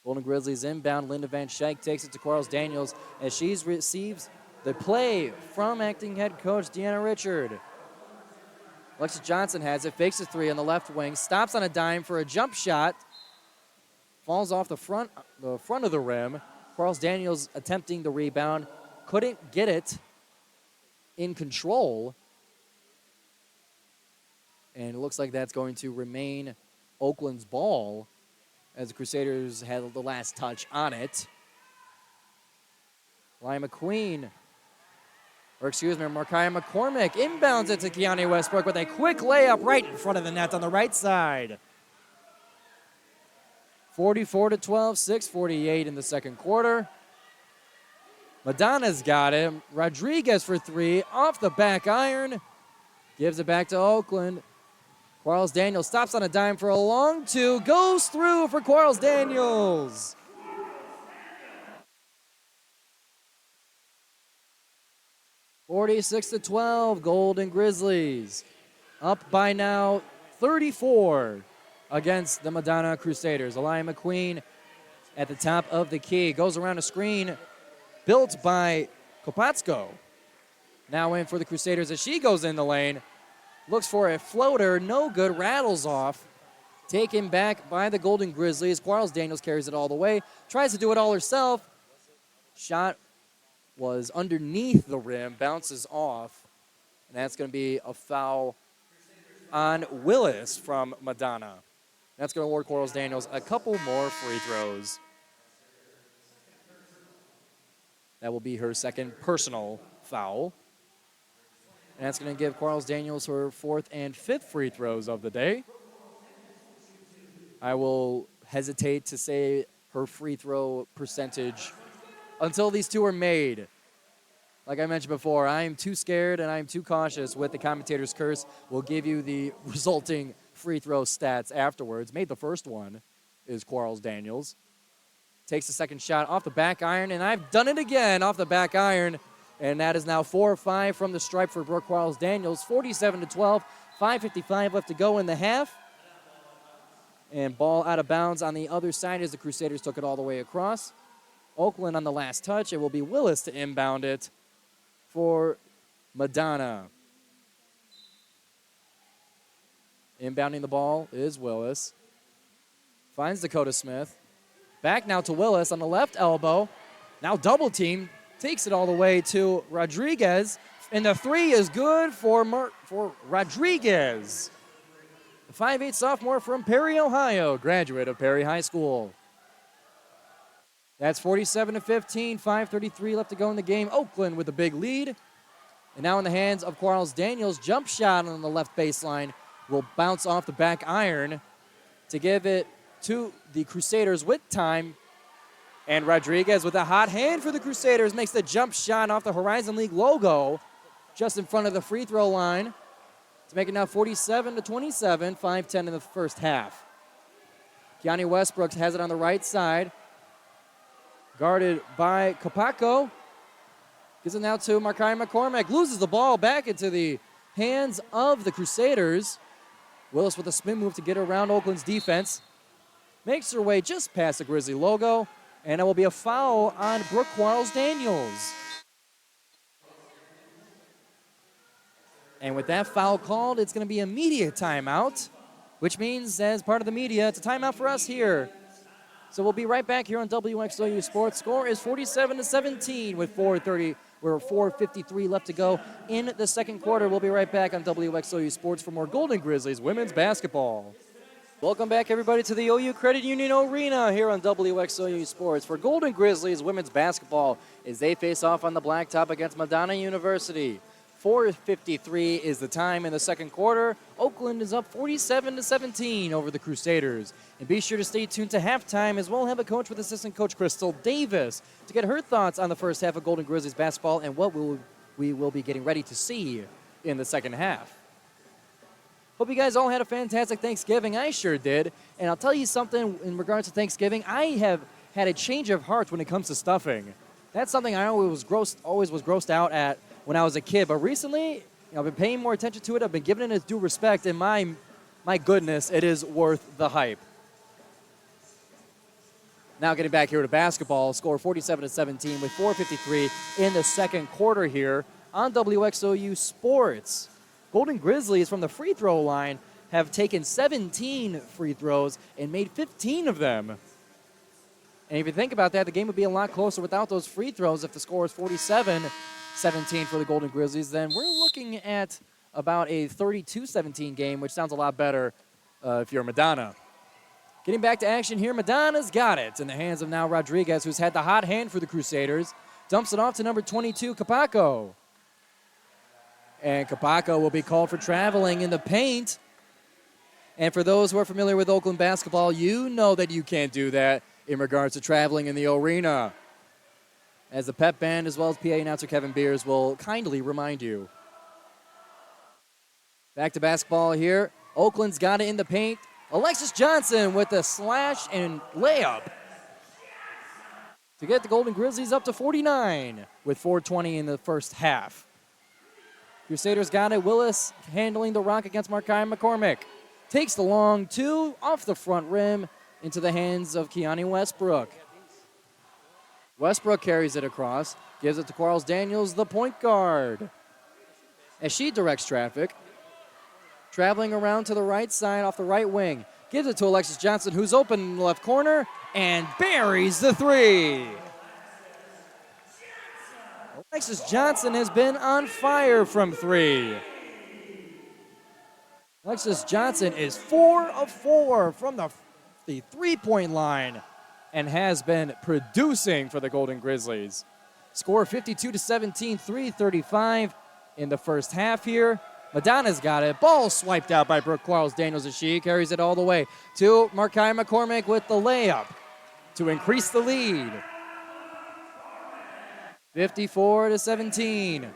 Golden Grizzlies inbound. Linda Van Schaik takes it to Quarles-Daniels as she receives the play from acting head coach Deanna Richard. Alexis Johnson has it, fakes a three on the left wing, stops on a dime for a jump shot, falls off the front of the rim. Quarles-Daniels attempting the rebound, couldn't get it in control. And it looks like that's going to remain Oakland's ball as the Crusaders had the last touch on it. Markiah McCormick inbounds it to Kiani Westbrook with a quick layup right in front of the net on the right side. 44-12, 6:48 in the second quarter. Madonna's got it. Rodriguez for three, off the back iron. Gives it back to Oakland. Quarles-Daniels stops on a dime for a long two. Goes through for Quarles-Daniels. (46-12), Golden Grizzlies. Up by now 34 against the Madonna Crusaders. Aliyah McQueen at the top of the key. Goes around a screen built by Kopatsko. Now in for the Crusaders as she goes in the lane. Looks for a floater, no good, rattles off. Taken back by the Golden Grizzlies. Quarles-Daniels carries it all the way. Tries to do it all herself. Shot was underneath the rim, bounces off. And that's going to be a foul on Willis from Madonna. That's going to award Quarles-Daniels a couple more free throws. That will be her second personal foul. And that's going to give Quarles-Daniels her fourth and fifth free throws of the day. I will hesitate to say her free throw percentage until these two are made. Like I mentioned before, I am too scared and I am too cautious with the commentator's curse. We'll give you the resulting free throw stats afterwards. Made the first one is Quarles-Daniels. Takes the second shot off the back iron, and I've done it again off the back iron. And that is now 4 or 5 from the stripe for Brooke Quarles-Daniels. 47-12, 5:55 left to go in the half. And ball out of bounds on the other side as the Crusaders took it all the way across. Oakland on the last touch. It will be Willis to inbound it for Madonna. Inbounding the ball is Willis. Finds Dakota Smith. Back now to Willis on the left elbow. Now double team. Takes it all the way to Rodriguez. And the three is good for Rodriguez. The 5'8" sophomore from Perry, Ohio, graduate of Perry High School. That's 47-15, 5:33 left to go in the game. Oakland with a big lead. And now in the hands of Quarles-Daniels. Jump shot on the left baseline will bounce off the back iron to give it to the Crusaders with time. And Rodriguez with a hot hand for the Crusaders makes the jump shot off the Horizon League logo just in front of the free throw line to make it now 47-27, 5:10 in the first half. Kiani Westbrook has it on the right side. Guarded by Kopatsko. Gives it now to Markiah McCormick. Loses the ball back into the hands of the Crusaders. Willis with a spin move to get around Oakland's defense. Makes her way just past the Grizzly logo. And it will be a foul on Brooke Quarles-Daniels. And with that foul called, it's going to be a media timeout, which means as part of the media, it's a timeout for us here. So we'll be right back here on WXOU Sports. Score is 47-17 with 4:53 left to go in the second quarter. We'll be right back on WXOU Sports for more Golden Grizzlies women's basketball. Welcome back, everybody, to the OU Credit Union Arena here on WXOU Sports for Golden Grizzlies women's basketball as they face off on the blacktop against Madonna University. 4:53 is the time in the second quarter. Oakland is up 47-17 over the Crusaders. And be sure to stay tuned to halftime as we'll have a coach with assistant coach Crystal Davis to get her thoughts on the first half of Golden Grizzlies basketball and what we will be getting ready to see in the second half. Hope you guys all had a fantastic Thanksgiving. I sure did. And I'll tell you something in regards to Thanksgiving. I have had a change of heart when it comes to stuffing. That's something I always was grossed out at when I was a kid. But recently, I've been paying more attention to it. I've been giving it its due respect. And my goodness, it is worth the hype. Now getting back here to basketball, score 47-17 with 4:53 in the second quarter here on WXOU Sports. Golden Grizzlies from the free throw line have taken 17 free throws and made 15 of them. And if you think about that, the game would be a lot closer without those free throws. If the score is 47-17 for the Golden Grizzlies, then we're looking at about a 32-17 game, which sounds a lot better if you're Madonna. Getting back to action here, Madonna's got it in the hands of now Rodriguez, who's had the hot hand for the Crusaders. Dumps it off to number 22, Capaco. And Capaco will be called for traveling in the paint. And for those who are familiar with Oakland basketball, you know that you can't do that in regards to traveling in the arena, as the pep band as well as PA announcer Kevin Beers will kindly remind you. Back to basketball here. Oakland's got it in the paint. Alexis Johnson with the slash and layup to get the Golden Grizzlies up to 49 with 4:20 in the first half. Crusaders got it. Willis handling the rock against Markai McCormick. Takes the long two off the front rim into the hands of Giovanni Westbrook. Westbrook carries it across, gives it to Quarles-Daniels, the point guard, as she directs traffic. Traveling around to the right side off the right wing. Gives it to Alexis Johnson, who's open in the left corner, and buries the three. Alexis Johnson has been on fire from three. Alexis Johnson is 4 of 4 from the three-point line and has been producing for the Golden Grizzlies. Score 52-17, 3:35 in the first half here. Madonna's got it. Ball swiped out by Brooke Quarles-Daniels as she carries it all the way to Markai McCormick with the layup to increase the lead. 54-17.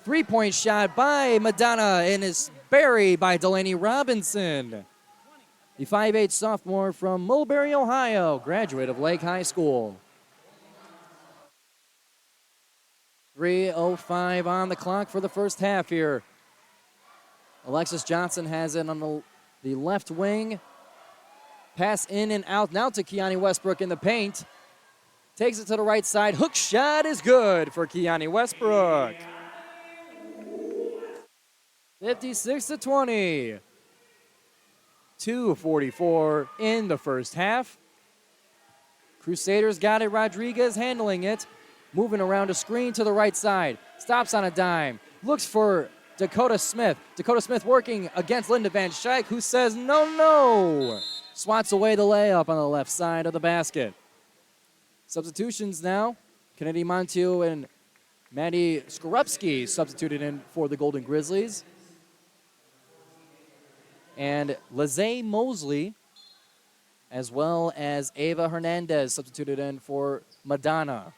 Three-point shot by Madonna and is buried by Delaney Robinson, the 5'8 sophomore from Mulberry, Ohio, graduate of Lake High School. 3:05 on the clock for the first half here. Alexis Johnson has it on the left wing. Pass in and out now to Giovanni Westbrook in the paint. Takes it to the right side. Hook shot is good for Giovanni Westbrook. 56-20. 2:44 in the first half. Crusaders got it. Rodriguez handling it. Moving around a screen to the right side. Stops on a dime. Looks for Dakota Smith. Dakota Smith working against Linda Van Schaik, who says no. Swats away the layup on the left side of the basket. Substitutions now. Kennedy Montiel and Maddie Skorupski substituted in for the Golden Grizzlies. And Lizzie Mosley, as well as Ava Hernandez, substituted in for Madonna.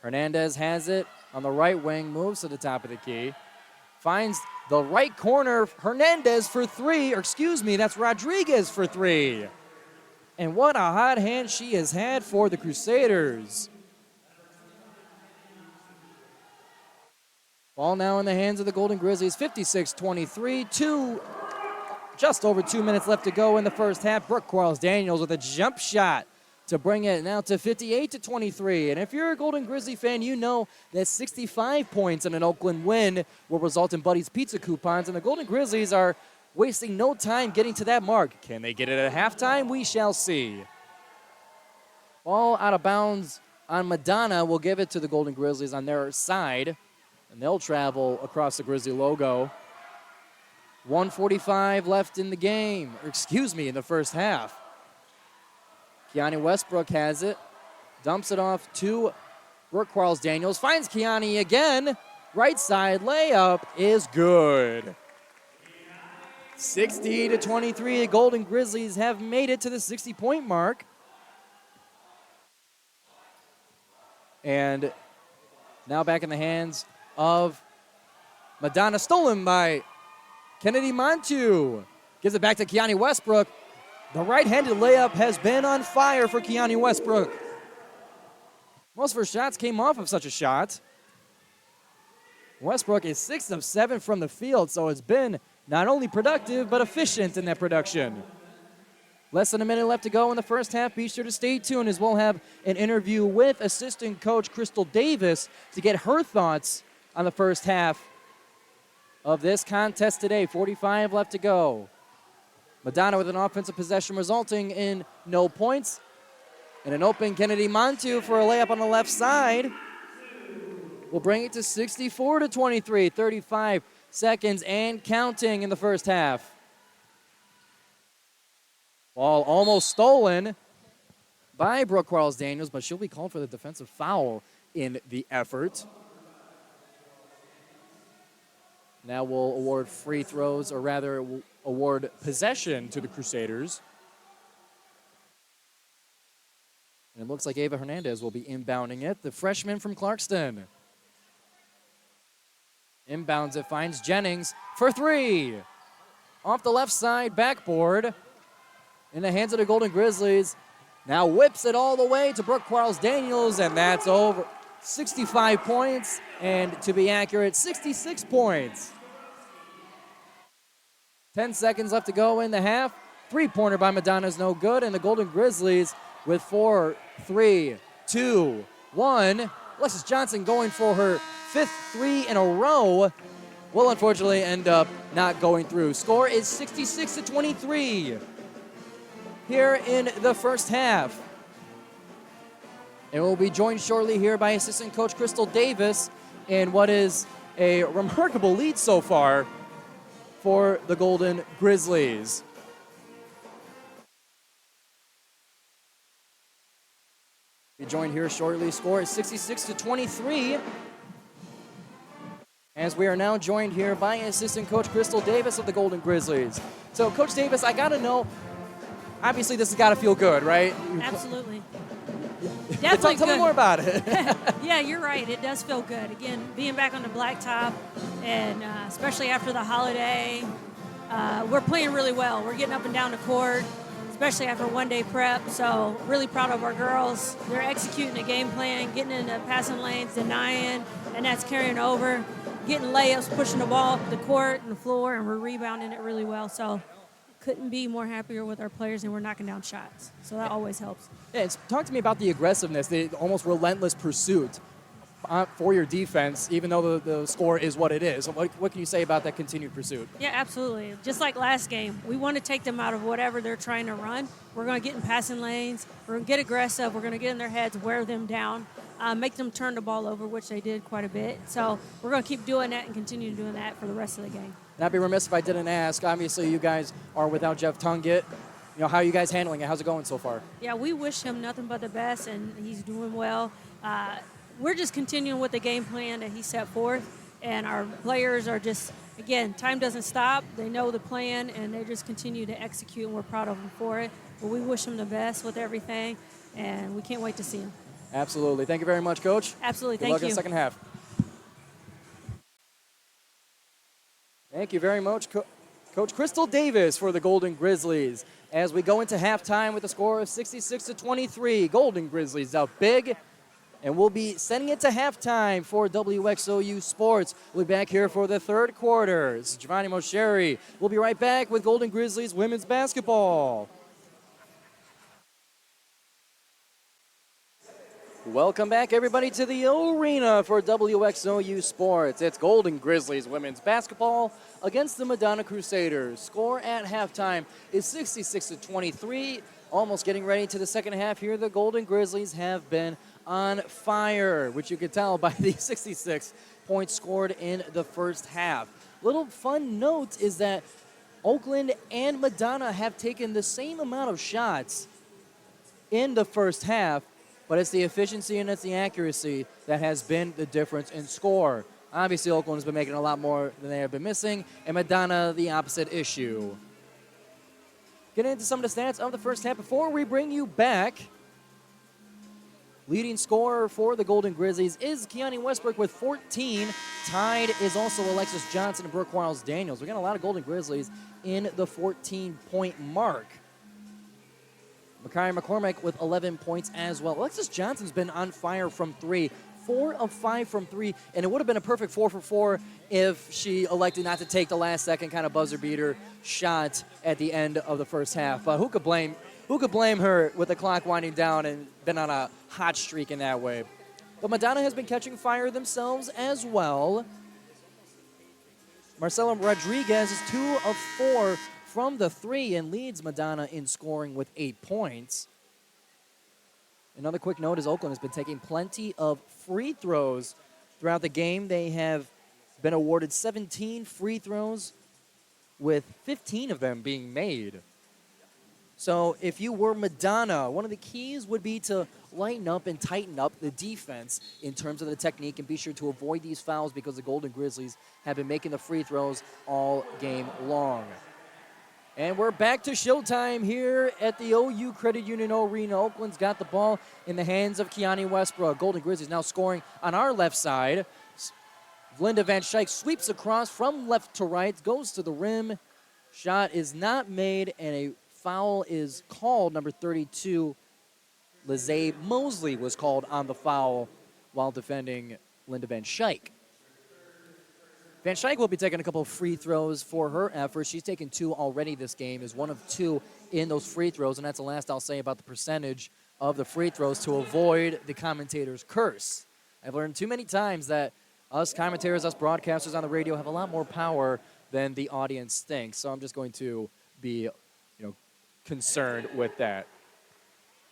Hernandez has it on the right wing, moves to the top of the key, finds the right corner. Hernandez for three, that's Rodriguez for three. And what a hot hand she has had for the Crusaders. Ball now in the hands of the Golden Grizzlies, 56-23, just over 2 minutes left to go in the first half. Brooke Quarles-Daniels with a jump shot to bring it now to 58-23. And if you're a Golden Grizzly fan, you know that 65 points in an Oakland win will result in Buddy's Pizza coupons, and the Golden Grizzlies are wasting no time getting to that mark. Can they get it at halftime? We shall see. Ball out of bounds on Madonna. Will give it to the Golden Grizzlies on their side, and they'll travel across the Grizzly logo. 1:45 left in the game, in the first half. Giovanni Westbrook has it, dumps it off to Brooke Quarles-Daniels, finds Giovanni again. Right side layup is good. 60-23, the Golden Grizzlies have made it to the 60-point mark. And now back in the hands of Madonna, stolen by Kennedy Montu. Gives it back to Giovanni Westbrook. The right-handed layup has been on fire for Giovanni Westbrook. Most of her shots came off of such a shot. Westbrook is 6 of 7 from the field, so it's been not only productive, but efficient in that production. Less than a minute left to go in the first half. Be sure to stay tuned as we'll have an interview with assistant coach Crystal Davis to get her thoughts on the first half of this contest today. 45 left to go. Madonna with an offensive possession resulting in no points. And an open Kennedy Montu for a layup on the left side. We'll bring it to 64-23, 35 seconds and counting in the first half. Ball almost stolen by Brooke Quarles-Daniels, but she'll be called for the defensive foul in the effort. Now we'll award free throws, or rather we'll award possession to the Crusaders. And it looks like Ava Hernandez will be inbounding it, the freshman from Clarkston. Inbounds it, finds Jennings for three. Off the left side, backboard. In the hands of the Golden Grizzlies. Now whips it all the way to Brooke Quarles-Daniels, and that's over. 65 points, and to be accurate, 66 points. 10 seconds left to go in the half. Three-pointer by Madonna is no good, and the Golden Grizzlies with 4, 3, 2, 1. Alexis Johnson going for her 5th three in a row will unfortunately end up not going through. Score is 66-23 here in the first half. And we'll be joined shortly here by assistant coach Crystal Davis in what is a remarkable lead so far for the Golden Grizzlies. Be joined here shortly. Score is 66-23. As we are now joined here by assistant coach Crystal Davis of the Golden Grizzlies. So, Coach Davis, I got to know, obviously this has got to feel good, right? Absolutely. Definitely Tell me more about it. Yeah, you're right. It does feel good. Again, being back on the blacktop, and especially after the holiday, we're playing really well. We're getting up and down the court, especially after one-day prep. So really proud of our girls. They're executing a game plan, getting in the passing lanes, denying, and that's carrying over, getting layups, pushing the ball up the court and the floor, and we're rebounding it really well. So couldn't be more happier with our players, and we're knocking down shots. So that always helps. Yeah, talk to me about the aggressiveness, the almost relentless pursuit for your defense, even though the score is what it is. What can you say about that continued pursuit? Yeah, absolutely. Just like last game, we want to take them out of whatever they're trying to run. We're going to get in passing lanes. We're going to get aggressive. We're going to get in their heads, wear them down, make them turn the ball over, which they did quite a bit. So we're going to keep doing that and continue doing that for the rest of the game. And I'd be remiss if I didn't ask. Obviously, you guys are without Jeff Tungett. You know, how are you guys handling it? How's it going so far? Yeah, we wish him nothing but the best, and he's doing well. We're just continuing with the game plan that he set forth, and our players are just, again, time doesn't stop. They know the plan, and they just continue to execute, and we're proud of them for it. But we wish him the best with everything, and we can't wait to see him. Absolutely. Thank you very much, Coach. Absolutely. Good luck in the second half. Thank you very much, Coach Crystal Davis for the Golden Grizzlies. As we go into halftime with a score of 66-23, Golden Grizzlies out big. And we'll be sending it to halftime for WXOU Sports. We'll be back here for the third quarter. This is Giovanni Moceri. We'll be right back with Golden Grizzlies women's basketball. Welcome back, everybody, to the arena for WXOU Sports. It's Golden Grizzlies women's basketball against the Madonna Crusaders. Score at halftime is 66-23. Almost getting ready to the second half here. The Golden Grizzlies have been on fire, which you can tell by the 66 points scored in the first half. Little fun note is that Oakland and Madonna have taken the same amount of shots in the first half, but it's the efficiency and it's the accuracy that has been the difference in score. Obviously, Oakland has been making a lot more than they have been missing, and Madonna, the opposite issue. Getting into some of the stats of the first half before we bring you back. Leading scorer for the Golden Grizzlies is Kiani Westbrook with 14. Tied is also Alexis Johnson and Brooke Quarles-Daniels. We're getting a lot of Golden Grizzlies in the 14-point mark. Makari McCormick with 11 points as well. Alexis Johnson's been on fire from 3. 4 of 5 from 3, and it would have been a perfect 4 for 4 if she elected not to take the last second kind of buzzer beater shot at the end of the first half. But who could blame her with the clock winding down and been on a hot streak in that way? But Madonna has been catching fire themselves as well. Marcela Rodriguez is 2 of 4 from the 3 and leads Madonna in scoring with 8 points. Another quick note is Oakland has been taking plenty of free throws throughout the game. They have been awarded 17 free throws, with 15 of them being made. So if you were Madonna, one of the keys would be to lighten up and tighten up the defense in terms of the technique and be sure to avoid these fouls because the Golden Grizzlies have been making the free throws all game long. And we're back to showtime here at the OU Credit Union Arena. Oakland's got the ball in the hands of Kiani Westbrook. Golden Grizzlies now scoring on our left side. Linda Van Schaik sweeps across from left to right, goes to the rim. Shot is not made, and a foul is called. Number 32, Lizzie Mosley, was called on the foul while defending Linda Van Schaik. Van Schaik will be taking a couple of free throws for her efforts. She's taken 2 already this game, is 1 of 2 in those free throws, and that's the last I'll say about the percentage of the free throws to avoid the commentator's curse. I've learned too many times that us commentators, us broadcasters on the radio have a lot more power than the audience thinks, so I'm just going to be, concerned with that.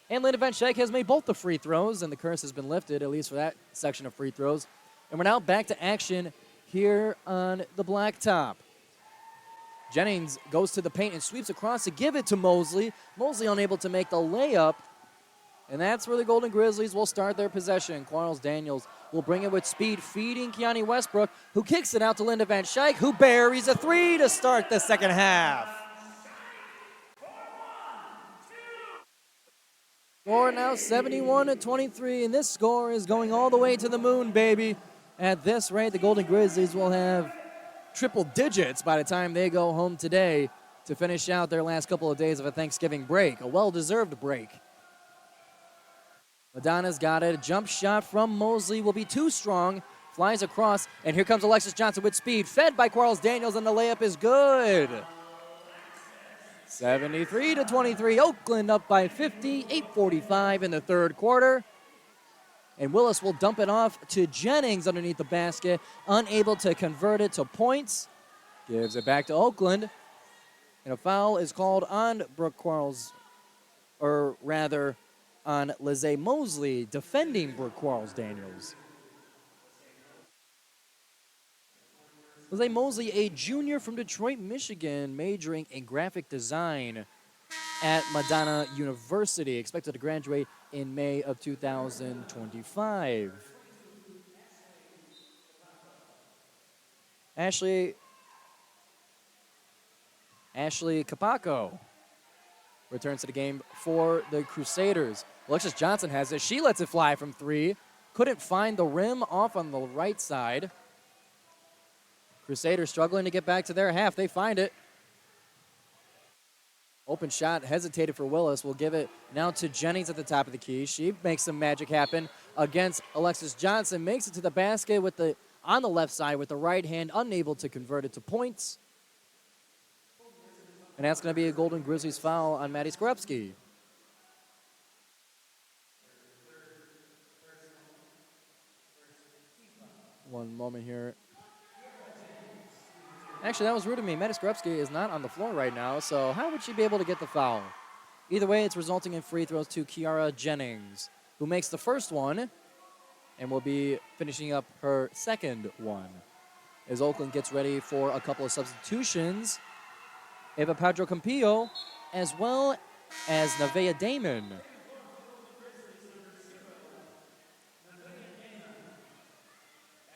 And Linda Van Schaik has made both the free throws, and the curse has been lifted, at least for that section of free throws. And we're now back to action here on the blacktop. Jennings goes to the paint and sweeps across to give it to Mosley. Mosley unable to make the layup. And that's where the Golden Grizzlies will start their possession. Quarles-Daniels will bring it with speed, feeding Kiani Westbrook, who kicks it out to Linda Van Schaik, who buries a 3 to start the second half. Score now 71-23, and this score is going all the way to the moon, baby. At this rate, the Golden Grizzlies will have triple digits by the time they go home today to finish out their last couple of days of a Thanksgiving break, a well-deserved break. Madonna's got it. A jump shot from Mosley will be too strong. Flies across, and here comes Alexis Johnson with speed. Fed by Quarles-Daniels, and the layup is good. 73-23. Oakland up by 50. 8:45 in the third quarter. And Willis will dump it off to Jennings underneath the basket, unable to convert it to points. Gives it back to Oakland. And a foul is called on Brooke Quarles, or rather on Lizzie Mosley, defending Brooke Quarles-Daniels. Lizzie Mosley, a junior from Detroit, Michigan, majoring in graphic design at Madonna University, expected to graduate in May of 2025. Ashley Capaco returns to the game for the Crusaders. Alexis Johnson has it. She lets it fly from 3. Couldn't find the rim, off on the right side. Crusaders struggling to get back to their half. They find it. Open shot, hesitated for Willis. We'll give it now to Jennings at the top of the key. She makes some magic happen against Alexis Johnson. Makes it to the basket on the left side with the right hand, unable to convert it to points. And that's going to be a Golden Grizzlies foul on Maddie Skorupski. One moment here. Actually, that was rude of me. Maddie Skorupski is not on the floor right now, so how would she be able to get the foul? Either way, it's resulting in free throws to Kiara Jennings, who makes the first one and will be finishing up her second one. As Oakland gets ready for a couple of substitutions, Eva Padro Campillo, as well as Nevaeh Damon.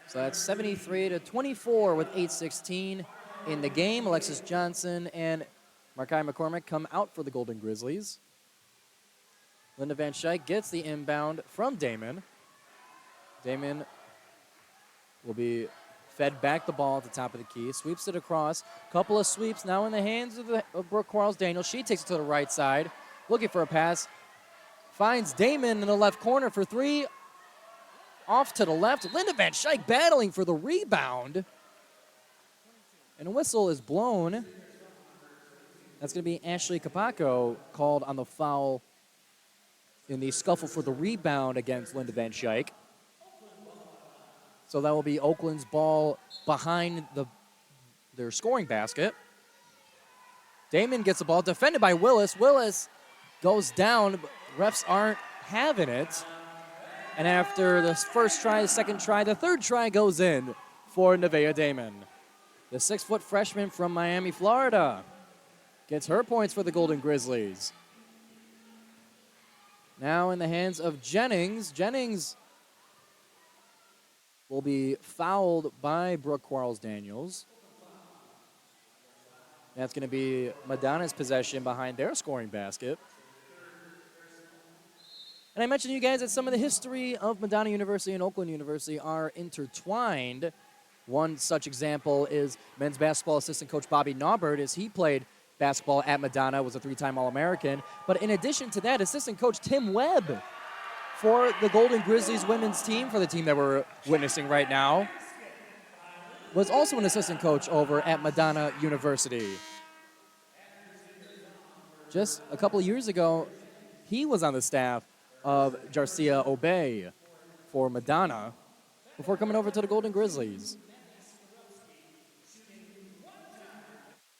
So that's 73-24 with 8:16 in the game. Alexis Johnson and Makari McCormick come out for the Golden Grizzlies. Linda Van Schaik gets the inbound from Damon. Damon will be fed back the ball at the top of the key. Sweeps it across. Couple of sweeps now in the hands of Brooke Quarles-Daniels. She takes it to the right side. looking for a pass. Finds Damon in the left corner for three. Off to the left. Linda Van Schaik battling for the rebound. And a whistle is blown. That's going to be Ashley Capaco called on the foul in the scuffle for the rebound against Linda Van Schaik. So that will be Oakland's ball behind their scoring basket. Damon gets the ball, defended by Willis. Willis goes down, but refs aren't having it. And after the first try, the second try, the third try goes in for Nevaeh Damon. The 6-foot freshman from Miami, Florida, gets her points for the Golden Grizzlies. Now in the hands of Jennings. Jennings will be fouled by Brooke Quarles-Daniels. That's going to be Madonna's possession behind their scoring basket. And I mentioned to you guys that some of the history of Madonna University and Oakland University are intertwined. One such example is men's basketball assistant coach Bobby Naubert, as he played basketball at Madonna, was a 3-time All-American. But in addition to that, assistant coach Tim Webb for the Golden Grizzlies women's team, for the team that we're witnessing right now, was also an assistant coach over at Madonna University. Just a couple of years ago, he was on the staff of Jarcia Obey for Madonna before coming over to the Golden Grizzlies.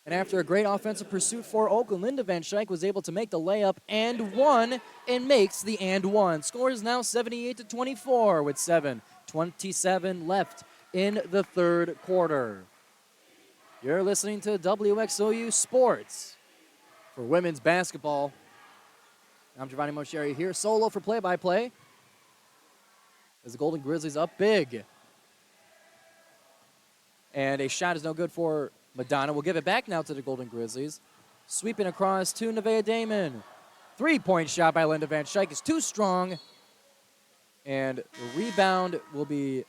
And after a great offensive pursuit for Oakland, Linda Van Schaik was able to make the layup and one, and makes the and one. Score is now 78-24 with 7:27 left in the third quarter. You're listening to WXOU Sports for women's basketball. I'm Giovanni Moceri here, solo for play-by-play, as the Golden Grizzlies up big. And a shot is no good for Madonna. We'll give it back now to the Golden Grizzlies. Sweeping across to Nevaeh Damon. Three-point shot by Linda Van Schaik is too strong. And the rebound will be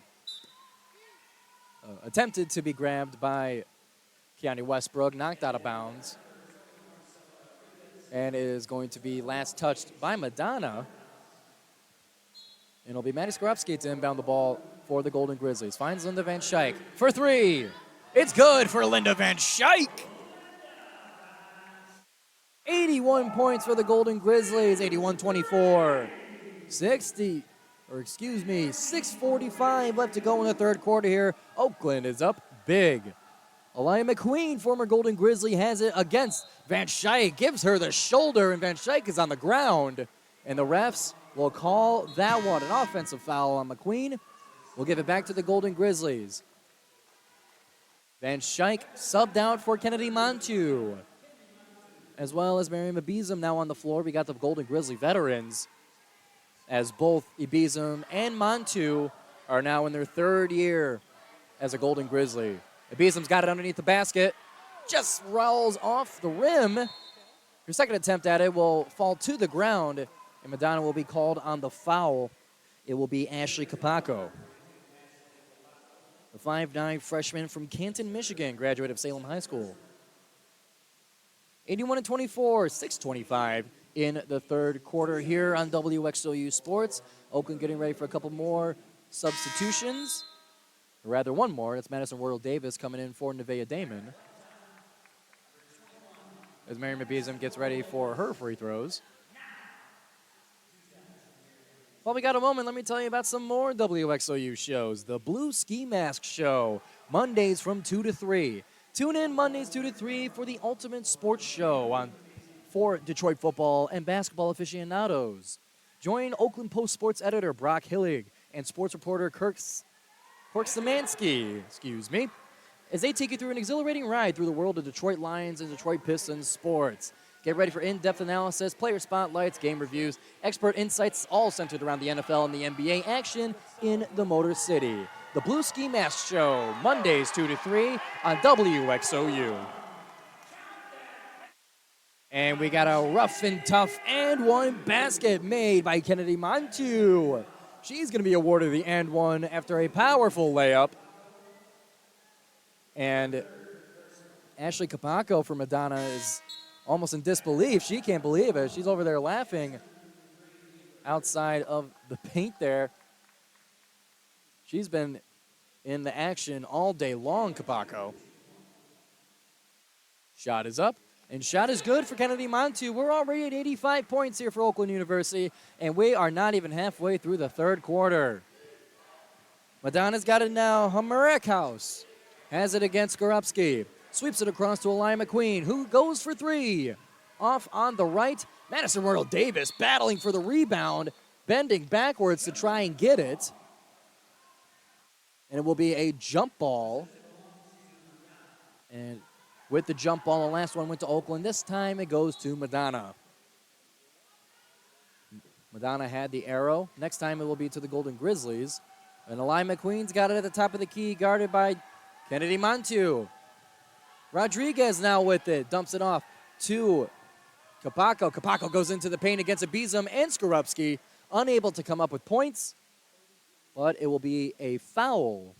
attempted to be grabbed by Keani Westbrook, knocked out of bounds. And it is going to be last touched by Madonna. And it'll be Maddie Skorupski to inbound the ball for the Golden Grizzlies. Finds Linda Van Schaik for three. It's good for Linda Van Schaik. 81 points for the Golden Grizzlies, 81-24. 6:45 left to go in the third quarter here. Oakland is up big. Aliyah McQueen, former Golden Grizzly, has it against Van Schaik. Gives her the shoulder, and Van Schaik is on the ground. And the refs will call that one an offensive foul on McQueen. We'll give it back to the Golden Grizzlies. Van Schaik subbed out for Kennedy Montu, as well as Miriam Ibizum now on the floor. We got the Golden Grizzly veterans, as both Ibizum and Montu are now in their third year as a Golden Grizzly. Ibizum's got it underneath the basket, just rolls off the rim. Her second attempt at it will fall to the ground, and Madonna will be called on the foul. It will be Ashley Capaco, the 5'9" freshman from Canton, Michigan, graduate of Salem High School. 81-24, 6:25 in the third quarter here on WXOU Sports. Oakland getting ready for a couple more substitutions. Or rather, one more. That's Madison Wardle Davis coming in for Nevaeh Damon, as Miriam Ibizum gets ready for her free throws. While we got a moment, let me tell you about some more WXOU shows. The Blue Ski Mask Show, Mondays from 2 to 3. Tune in Mondays 2 to 3 for the ultimate sports show for Detroit football and basketball aficionados. Join Oakland Post sports editor Brock Hillig and sports reporter Kirk Szymanski, as they take you through an exhilarating ride through the world of Detroit Lions and Detroit Pistons sports. Get ready for in-depth analysis, player spotlights, game reviews, expert insights, all centered around the NFL and the NBA action in the Motor City. The Blue Ski Mask Show, Mondays 2 to 3 on WXOU. And we got a rough and tough and one basket made by Kennedy Montu. She's going to be awarded the and one after a powerful layup. And Ashley Capaco for Madonna is almost in disbelief. She can't believe it. She's over there laughing outside of the paint there. She's been in the action all day long, Kabako. Shot is up, and shot is good for Kennedy Montu. We're already at 85 points here for Oakland University, and we are not even halfway through the third quarter. Madonna's got it now. House has it against Skorupski. Sweeps it across to Aliyah McQueen, who goes for three. Off on the right, Madison Royal Davis battling for the rebound, bending backwards to try and get it. And it will be a jump ball. And with the jump ball, the last one went to Oakland. This time it goes to Madonna. Madonna had the arrow. Next time it will be to the Golden Grizzlies. And Aliyah McQueen's got it at the top of the key, guarded by Kennedy Montu. Rodriguez now with it, dumps it off to Kabako. Kabako goes into the paint against Abizam and Skorupski, unable to come up with points, but it will be a foul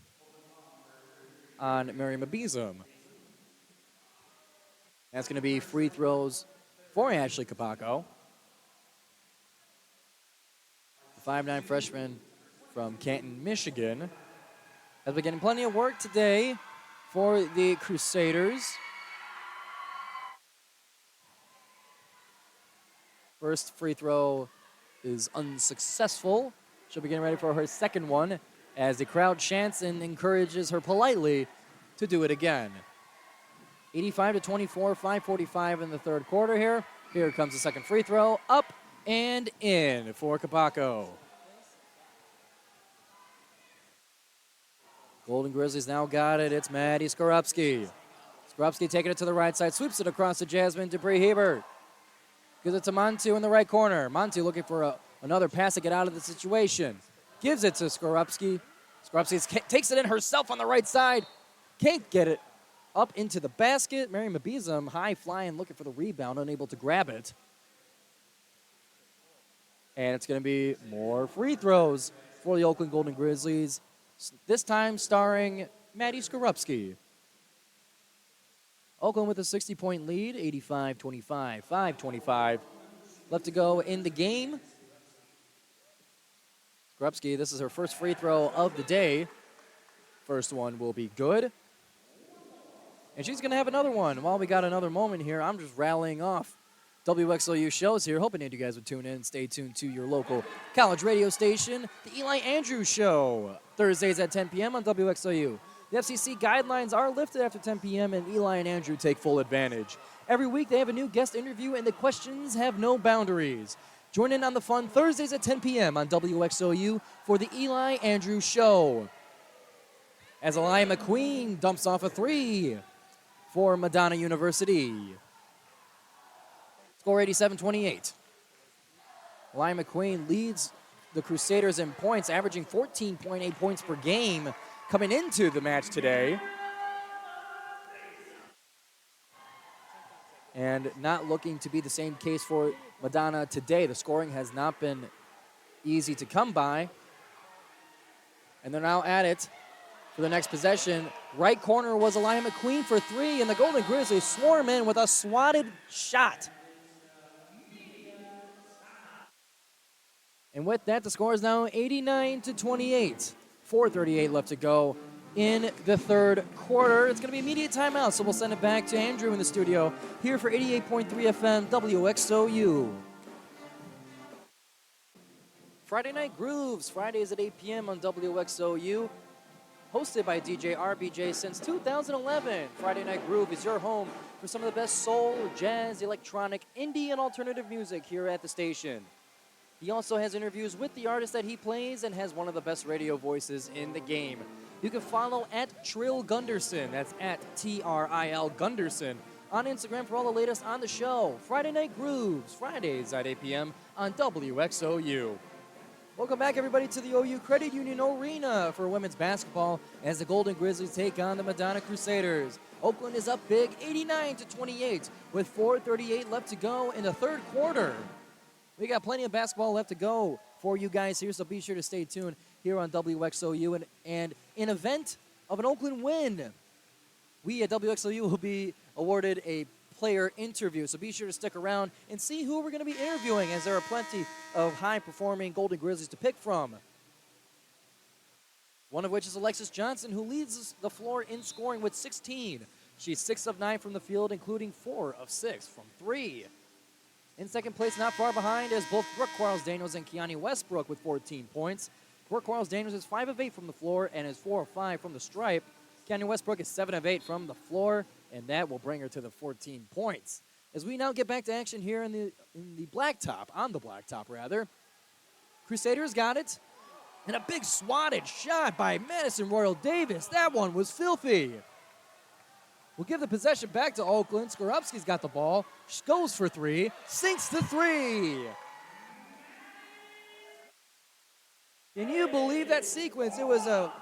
on Miriam Abizam. That's going to be free throws for Ashley Kabako. The 5'9" freshman from Canton, Michigan, has been getting plenty of work today for the Crusaders. First free throw is unsuccessful. She'll be getting ready for her second one as the crowd chants and encourages her politely to do it again. 85-24, 5:45 in the third quarter here. Here comes the second free throw, up and in for Kabako. Golden Grizzlies now got it. It's Maddie Skorupski. Skorupski taking it to the right side, sweeps it across to Jasmine Dupree-Hebert. Gives it to Montu in the right corner. Montu looking for another pass to get out of the situation. Gives it to Skorupski. Skorupski takes it in herself on the right side. Can't get it up into the basket. Miriam Abizam high flying, looking for the rebound, unable to grab it. And it's going to be more free throws for the Oakland Golden Grizzlies. This time starring Maddie Skorupski. Oakland with a 60-point lead, 85-25, 5:25 left to go in the game. Skorupski, this is her first free throw of the day. First one will be good. And she's going to have another one. While we got another moment here, I'm just rallying off WXOU shows here, hoping that you guys would tune in. Stay tuned to your local college radio station, the Eli Andrews Show, Thursdays at 10 p.m. on WXOU. The FCC guidelines are lifted after 10 p.m., and Eli and Andrew take full advantage. Every week, they have a new guest interview, and the questions have no boundaries. Join in on the fun Thursdays at 10 p.m. on WXOU for the Eli Andrews Show. As Aliyah McQueen dumps off a three for Madonna University. Score 87-28. Aliyah McQueen leads the Crusaders in points, averaging 14.8 points per game coming into the match today. And not looking to be the same case for Madonna today. The scoring has not been easy to come by. And they're now at it for the next possession. Right corner was Aliyah McQueen for three, and the Golden Grizzlies swarm in with a swatted shot. And with that, the score is now 89-28. 4:38 left to go in the third quarter. It's going to be immediate timeout, so we'll send it back to Andrew in the studio here for 88.3 FM WXOU. Friday Night Grooves, Fridays at 8 p.m. on WXOU. Hosted by DJ RBJ since 2011. Friday Night Groove is your home for some of the best soul, jazz, electronic, indie, and alternative music here at the station. He also has interviews with the artists that he plays and has one of the best radio voices in the game. You can follow at Trill Gunderson, that's at TRIL Gunderson, on Instagram for all the latest on the show. Friday Night Grooves, Fridays at 8 p.m. on WXOU. Welcome back, everybody, to the OU Credit Union Arena for women's basketball as the Golden Grizzlies take on the Madonna Crusaders. Oakland is up big, 89-28, with 4:38 left to go in the third quarter. We got plenty of basketball left to go for you guys here, so be sure to stay tuned here on WXOU. And in event of an Oakland win, we at WXOU will be awarded a player interview. So be sure to stick around and see who we're going to be interviewing, as there are plenty of high-performing Golden Grizzlies to pick from. One of which is Alexis Johnson, who leads the floor in scoring with 16. She's 6 of 9 from the field, including 4 of 6 from 3. In second place, not far behind, is both Brooke Quarles-Daniels and Kiani Westbrook with 14 points. Brooke Quarles-Daniels is 5 of 8 from the floor and is 4 of 5 from the stripe. Kiani Westbrook is 7 of 8 from the floor, and that will bring her to the 14 points. As we now get back to action here on the blacktop rather. Crusaders got it. And a big swatted shot by Madison Royal Davis. That one was filthy. We'll give the possession back to Oakland. Skorupski's got the ball. Goes for 3. Sinks the 3. Can you believe that sequence? It was a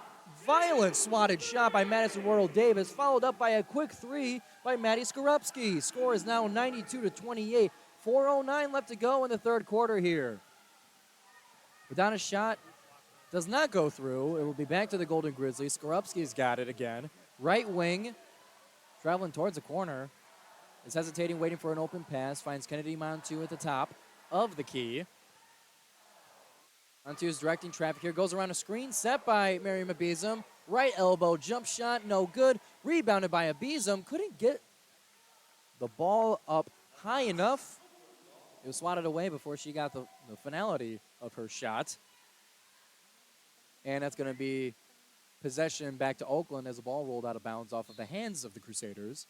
violent swatted shot by Madison Royal Davis, followed up by a quick 3 by Maddie Skorupski. Score is now 92-28. 4:09 left to go in the third quarter here. Madonna's shot does not go through. It will be back to the Golden Grizzlies. Skorupski's got it again. Right wing, traveling towards the corner. Is hesitating, waiting for an open pass. Finds Kennedy Montu at the top of the key. Montu is directing traffic here. Goes around a screen set by Miriam Abizam. Right elbow, jump shot, no good. Rebounded by Abizam. Couldn't get the ball up high enough. It was swatted away before she got the finality of her shot. And that's going to be possession back to Oakland as the ball rolled out of bounds off of the hands of the Crusaders.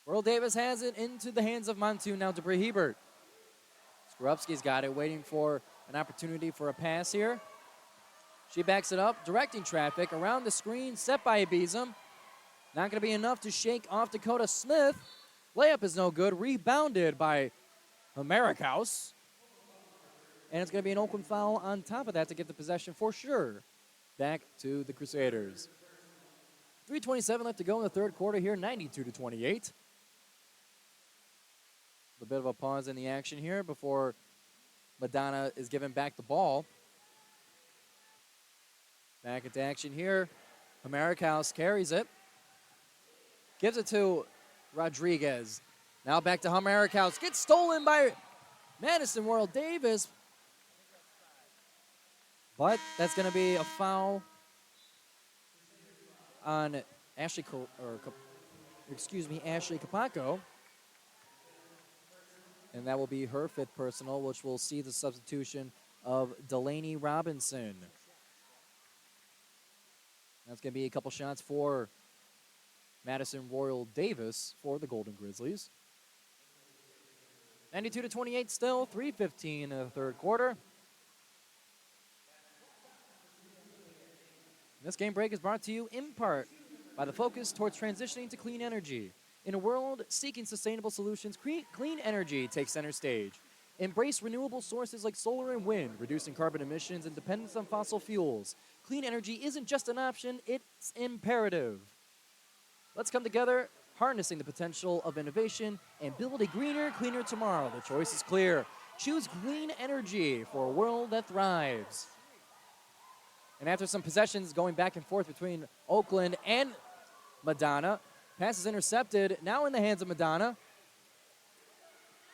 Royal Davis has it into the hands of Montu, now to Bree Hebert. Skorupski's got it, waiting for an opportunity for a pass here. She backs it up, directing traffic around the screen, set by Abizam. Not going to be enough to shake off Dakota Smith. Layup is no good, rebounded by Americaus. And it's going to be an Oakland foul on top of that to get the possession for sure back to the Crusaders. 3:27 left to go in the third quarter here, 92-28. A bit of a pause in the action here before Madonna is given back the ball. Back into action here. Americaus carries it. Gives it to Rodriguez. Now back to Americaus. Gets stolen by Madison Royal Davis. But that's going to be a foul on Ashley Kapako. And that will be her 5th personal, which will see the substitution of Delaney Robinson. That's going to be a couple shots for Madison Royal Davis for the Golden Grizzlies. 92-28 still, 3:15 in the third quarter. This game break is brought to you in part by the focus towards transitioning to clean energy. In a world seeking sustainable solutions, clean energy takes center stage. Embrace renewable sources like solar and wind, reducing carbon emissions and dependence on fossil fuels. Clean energy isn't just an option, it's imperative. Let's come together, harnessing the potential of innovation, and build a greener, cleaner tomorrow. The choice is clear. Choose clean energy for a world that thrives. And after some possessions going back and forth between Oakland and Madonna, pass is intercepted, now in the hands of Madonna.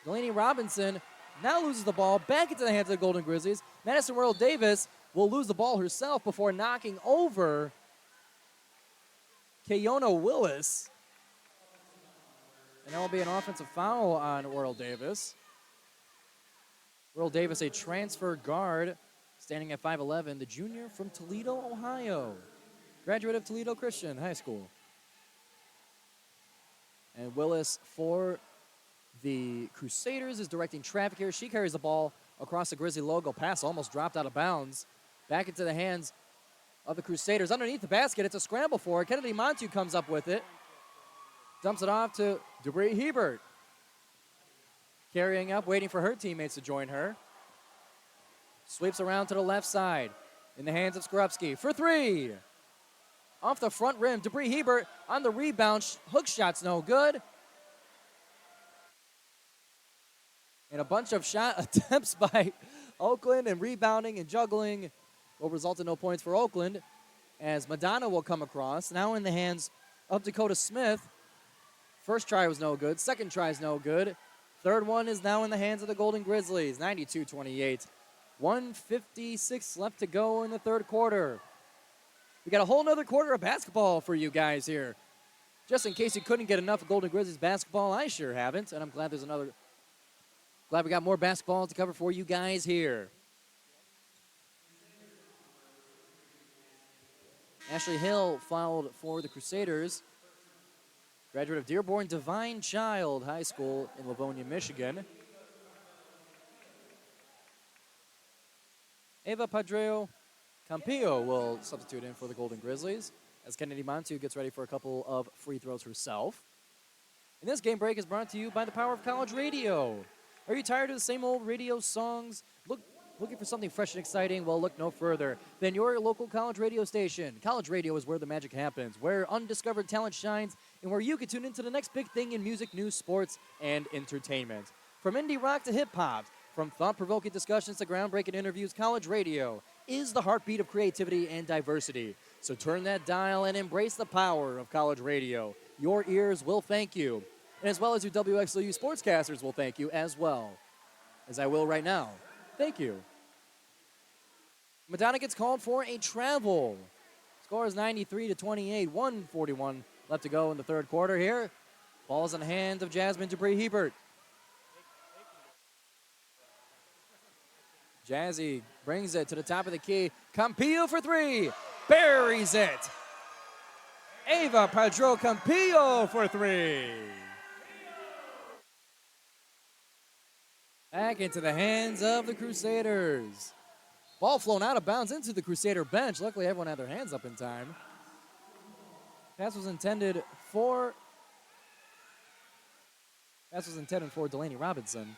Delaney Robinson now loses the ball, back into the hands of the Golden Grizzlies. Madison Royal Davis will lose the ball herself before knocking over Kayona Willis. And that will be an offensive foul on Royal Davis. Royal Davis, a transfer guard, standing at 5'11", the junior from Toledo, Ohio. Graduate of Toledo Christian High School. And Willis for the Crusaders is directing traffic here. She carries the ball across the Grizzly logo. Pass almost dropped out of bounds. Back into the hands of the Crusaders. Underneath the basket, it's a scramble for it. Kennedy Montu comes up with it. Dumps it off to Debree Hebert. Carrying up, waiting for her teammates to join her. Sweeps around to the left side. In the hands of Skorupski for 3. Off the front rim, Debree Hebert on the rebound. Hook shot's no good. And a bunch of shot attempts by Oakland, and rebounding and juggling will result in no points for Oakland, as Madonna will come across. Now in the hands of Dakota Smith First try was no good. Second try is no good. Third one is now in the hands of the Golden Grizzlies, 92-28. 1:56 left to go in the third quarter. We got a whole nother quarter of basketball for you guys here. Just in case you couldn't get enough Golden Grizzlies basketball, I sure haven't, and I'm glad glad we got more basketball to cover for you guys here. Ashley Hill fouled for the Crusaders. Graduate of Dearborn Divine Child High School in Livonia, Michigan. Eva Padreo Campillo will substitute in for the Golden Grizzlies as Kennedy Montu gets ready for a couple of free throws herself. And this game break is brought to you by the power of college radio. Are you tired of the same old radio songs? Looking for something fresh and exciting? Well, look no further than your local college radio station. College radio is where the magic happens, where undiscovered talent shines, and where you can tune into the next big thing in music, news, sports, and entertainment. From indie rock to hip-hop, from thought-provoking discussions to groundbreaking interviews, college radio is the heartbeat of creativity and diversity. So turn that dial and embrace the power of college radio. Your ears will thank you, and as well as your WXOU sportscasters will thank you as well, as I will right now. Thank you. Madonna gets called for a travel. Score is 93-28, 1:41 left to go in the third quarter here. Ball's in the hands of Jasmine Dupree-Hebert. Jazzy brings it to the top of the key. Campillo for three. Buries it. Eva Padreo Campillo for three. Back into the hands of the Crusaders. Ball flown out of bounds into the Crusader bench. Luckily, everyone had their hands up in time. Pass was intended for Delaney Robinson.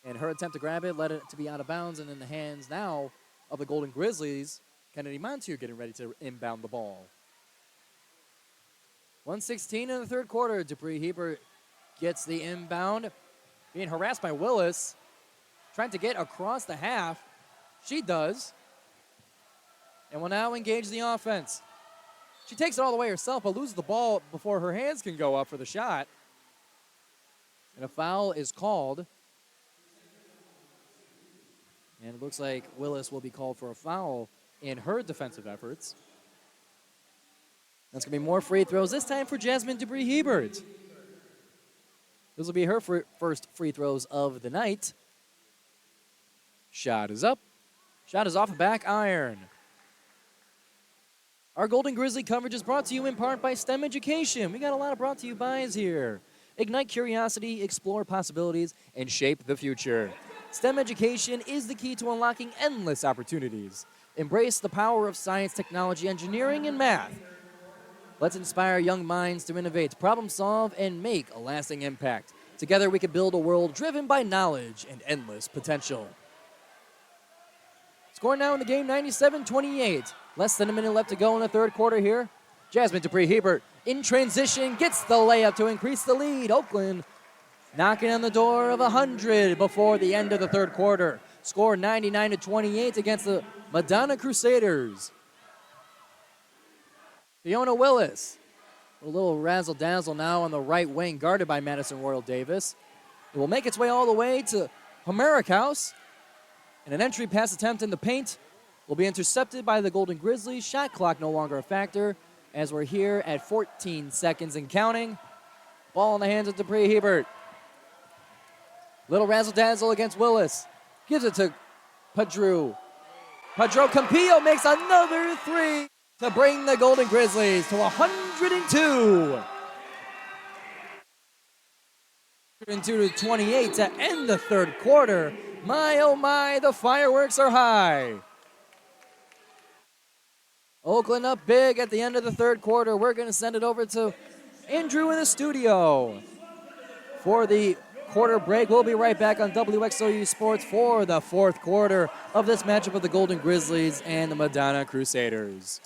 And her attempt to grab it led it to be out of bounds and in the hands now of the Golden Grizzlies. Kennedy Montu getting ready to inbound the ball. 1:16 in the third quarter. Dupree-Hebert gets the inbound. Being harassed by Willis. Trying to get across the half. She does. And will now engage the offense. She takes it all the way herself, but loses the ball before her hands can go up for the shot. And a foul is called. And it looks like Willis will be called for a foul in her defensive efforts. That's going to be more free throws, this time for Jasmine Dupree-Hebert. This will be her first free throws of the night. Shot is up. Shot is off a back iron. Our Golden Grizzly coverage is brought to you in part by STEM Education. We got a lot of brought to you bys here. Ignite curiosity, explore possibilities, and shape the future. STEM education is the key to unlocking endless opportunities. Embrace the power of science, technology, engineering, and math. Let's inspire young minds to innovate, problem solve, and make a lasting impact. Together we can build a world driven by knowledge and endless potential. Score now in the game, 97-28. Less than a minute left to go in the third quarter here. Jasmine Dupree-Hebert in transition gets the layup to increase the lead. Oakland knocking on the door of 100 before the end of the third quarter. Score 99-28 against the Madonna Crusaders. Fiona Willis, a little razzle-dazzle now on the right wing, guarded by Madison Royal Davis. It will make its way all the way to House. And an entry pass attempt in the paint will be intercepted by the Golden Grizzlies. Shot clock no longer a factor as we're here at 14 seconds and counting. Ball in the hands of Dupree-Hebert. Little razzle-dazzle against Willis. Gives it to Padreo. Padreo Campillo makes another three to bring the Golden Grizzlies to 102. 102-28 to end the third quarter. My, oh my, the fireworks are high. Oakland up big at the end of the third quarter. We're going to send it over to Andrew in the studio for the quarter break. We'll be right back on WXOU Sports for the fourth quarter of this matchup of the Golden Grizzlies and the Madonna Crusaders.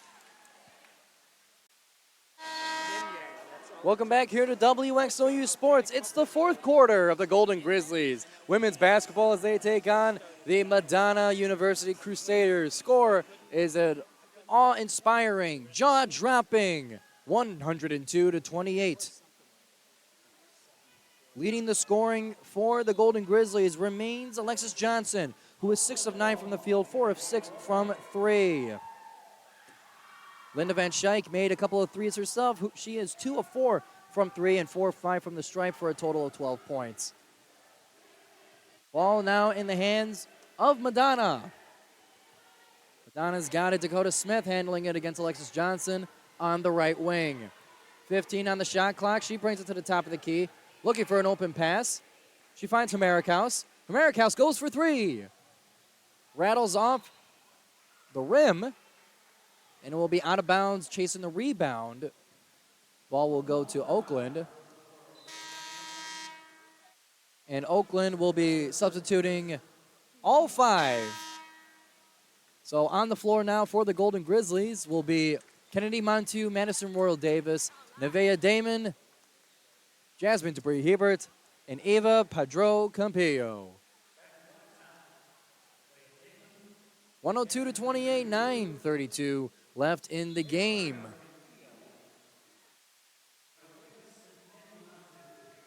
Welcome back here to WXOU Sports. It's the fourth quarter of the Golden Grizzlies women's basketball as they take on the Madonna University Crusaders. Score is an awe-inspiring, jaw-dropping 102-28. Leading the scoring for the Golden Grizzlies remains Alexis Johnson, who is 6 of 9 from the field, 4 of 6 from 3. Linda Van Schaik made a couple of threes herself. She is 2 of 4 from 3 and 4 of 5 from the stripe for a total of 12 points. Ball now in the hands of Madonna. Madonna's got it. Dakota Smith handling it against Alexis Johnson on the right wing. 15 on the shot clock. She brings it to the top of the key, looking for an open pass. She finds House. House goes for 3. Rattles off the rim, and it will be out of bounds, chasing the rebound. Ball will go to Oakland. And Oakland will be substituting all 5. So on the floor now for the Golden Grizzlies will be Kennedy Montu, Madison Royal Davis, Nevaeh Damon, Jasmine Dupree-Hebert, and Eva Padro Campillo. 102-28, 9:32 left in the game.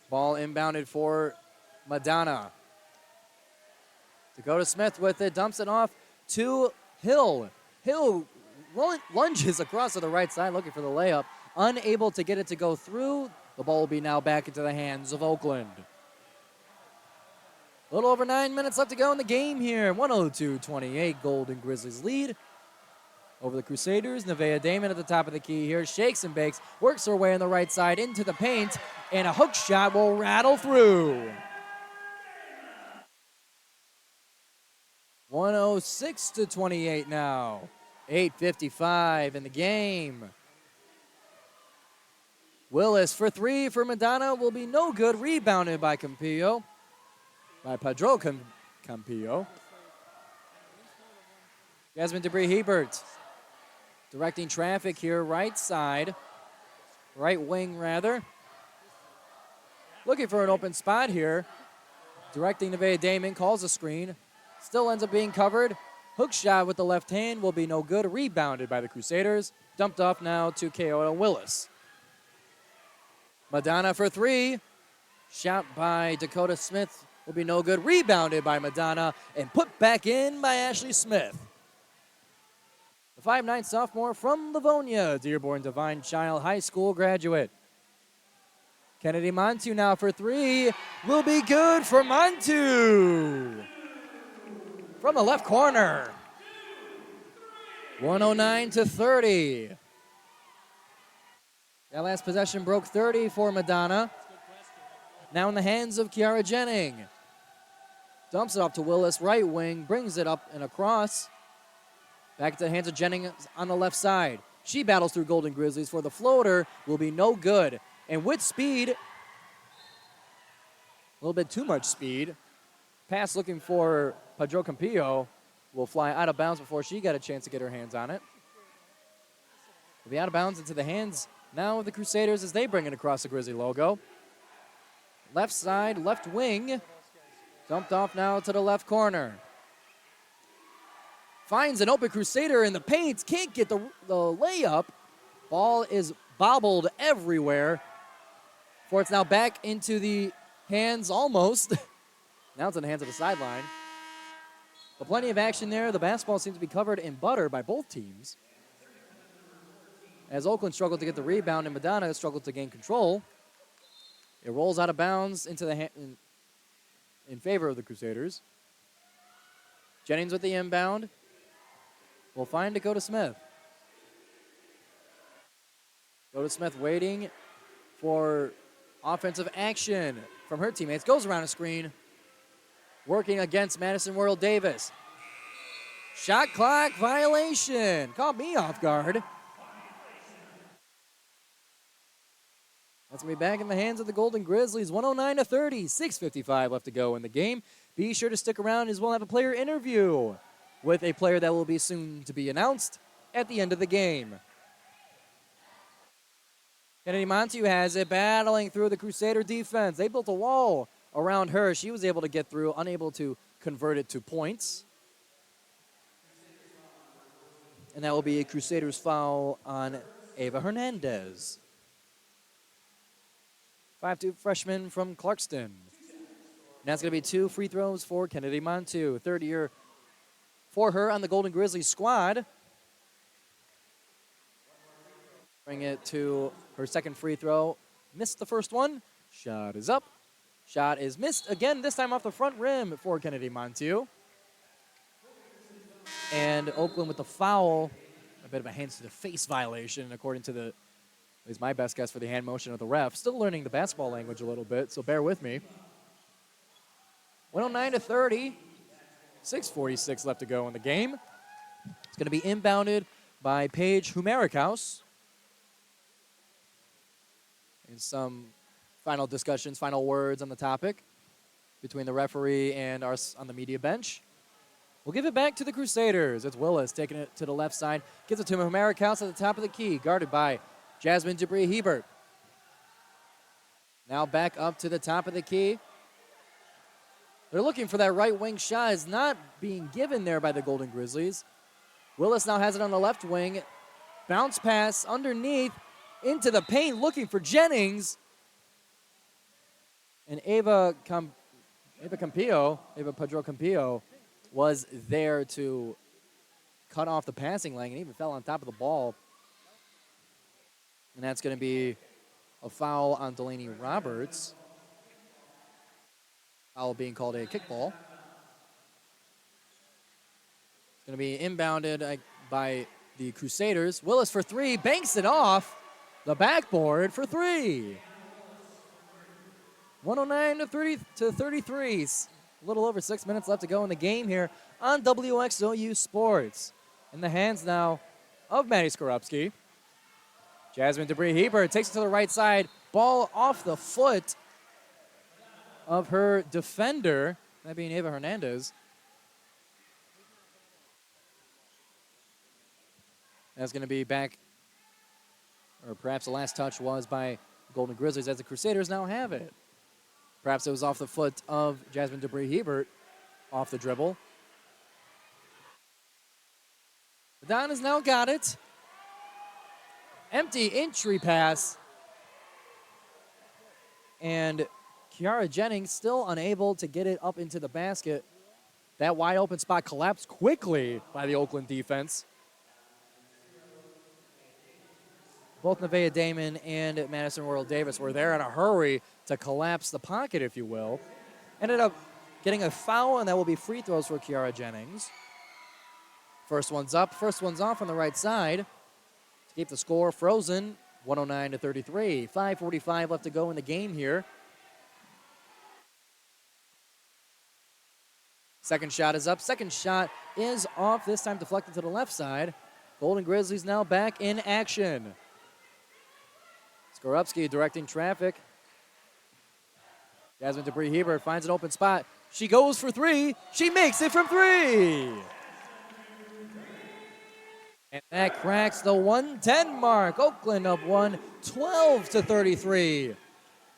Ball inbounded for Madonna. Dakota Smith with it, dumps it off to Hill. Hill lunges across to the right side looking for the layup. Unable to get it to go through. The ball will be now back into the hands of Oakland. A little over 9 minutes left to go in the game here. 102-28, Golden Grizzlies lead over the Crusaders. Nevaeh Damon at the top of the key here. Shakes and bakes, works her way on the right side into the paint, and a hook shot will rattle through. 106-28 now. 8:55 in the game. Willis for 3 for Madonna will be no good. Rebounded by Campillo. By Padro Campillo. Jasmine Dupree-Hebert directing traffic here, right side. Right wing, rather. Looking for an open spot here. Directing Nevaeh Damon, calls a screen. Still ends up being covered. Hook shot with the left hand will be no good. Rebounded by the Crusaders. Dumped off now to Keona Willis. Madonna for 3. Shot by Dakota Smith will be no good. Rebounded by Madonna and put back in by Ashley Smith. The 5'9" sophomore from Livonia, Dearborn Divine Child High School graduate. Kennedy Montu now for 3. Will be good for Montu. From the left corner. 109-30. That last possession broke 30 for Madonna. Now in the hands of Kiara Jennings. Dumps it off to Willis, right wing, brings it up and across. Back to the hands of Jennings on the left side. She battles through Golden Grizzlies for the floater. Will be no good. And with speed, a little bit too much speed. Pass looking for Padro Campillo will fly out of bounds before she got a chance to get her hands on it. Will be out of bounds into the hands now of the Crusaders as they bring it across the Grizzly logo. Left side, left wing. Dumped off now to the left corner. Finds an open Crusader in the paint. Can't get the layup. Ball is bobbled everywhere. For it's now back into the hands almost. Now it's in the hands of the sideline. But plenty of action there. The basketball seems to be covered in butter by both teams. As Oakland struggled to get the rebound and Madonna struggled to gain control. It rolls out of bounds into the in favor of the Crusaders. Jennings with the inbound. Will find Dakota Smith. Dakota Smith waiting for offensive action from her teammates. Goes around a screen. Working against Madison Royal Davis. Shot clock violation. Caught me off guard. That's going to be back in the hands of the Golden Grizzlies. 109-30. 6:55 left to go in the game. Be sure to stick around as we'll have a player interview with a player that will be soon to be announced at the end of the game. Kennedy Montu has it, battling through the Crusader defense. They built a wall around her. She was able to get through, unable to convert it to points. And that will be a Crusaders foul on Ava Hernandez. 5'2" freshman from Clarkston. Now it's going to be 2 free throws for Kennedy Montu, third year for her on the Golden Grizzlies squad. Bring it to her second free throw. Missed the first one. Shot is up. Shot is missed again, this time off the front rim for Kennedy Montu. And Oakland with the foul. A bit of a hands to the face violation, according to at least my best guess for the hand motion of the ref. Still learning the basketball language a little bit, so bear with me. 109-30. 6:46 left to go in the game. It's going to be inbounded by Paige Humerikaus. And some final discussions, final words on the topic between the referee and us on the media bench. We'll give it back to the Crusaders. It's Willis taking it to the left side. Gives it to Humerikaus at the top of the key, guarded by Jasmine Dupree-Hebert. Now back up to the top of the key. They're looking for that right wing shot. It's not being given there by the Golden Grizzlies. Willis now has it on the left wing. Bounce pass underneath into the paint, looking for Jennings. And Ava Padro-Campillo was there to cut off the passing lane and even fell on top of the ball. And that's going to be a foul on Delaney Roberts. Foul being called a kickball. It's going to be inbounded by the Crusaders. Willis for three, banks it off the backboard for three. 109-33. A little over 6 minutes left to go in the game here on WXOU Sports. In the hands now of Maddie Skorupski. Jasmine Dupree-Hebert takes it to the right side. Ball off the foot of her defender, that being Ava Hernandez. That's going to be back, or perhaps the last touch was by Golden Grizzlies as the Crusaders now have it. Perhaps it was off the foot of Jasmine Dupree-Hebert off the dribble. Madonna's now got it. Empty entry pass. And Kiara Jennings still unable to get it up into the basket. That wide open spot collapsed quickly by the Oakland defense. Both Nevaeh Damon and Madison Royal Davis were there in a hurry to collapse the pocket, if you will. Ended up getting a foul, and that will be free throws for Kiara Jennings. First one's up, first one's off on the right side to keep the score frozen, 109-33. 5:45 left to go in the game here. Second shot is up, second shot is off, this time deflected to the left side. Golden Grizzlies now back in action. Skorupski directing traffic. Jasmine Dupree-Hebert finds an open spot. She goes for three. She makes it from three. And that cracks the 110 mark. Oakland up 12-33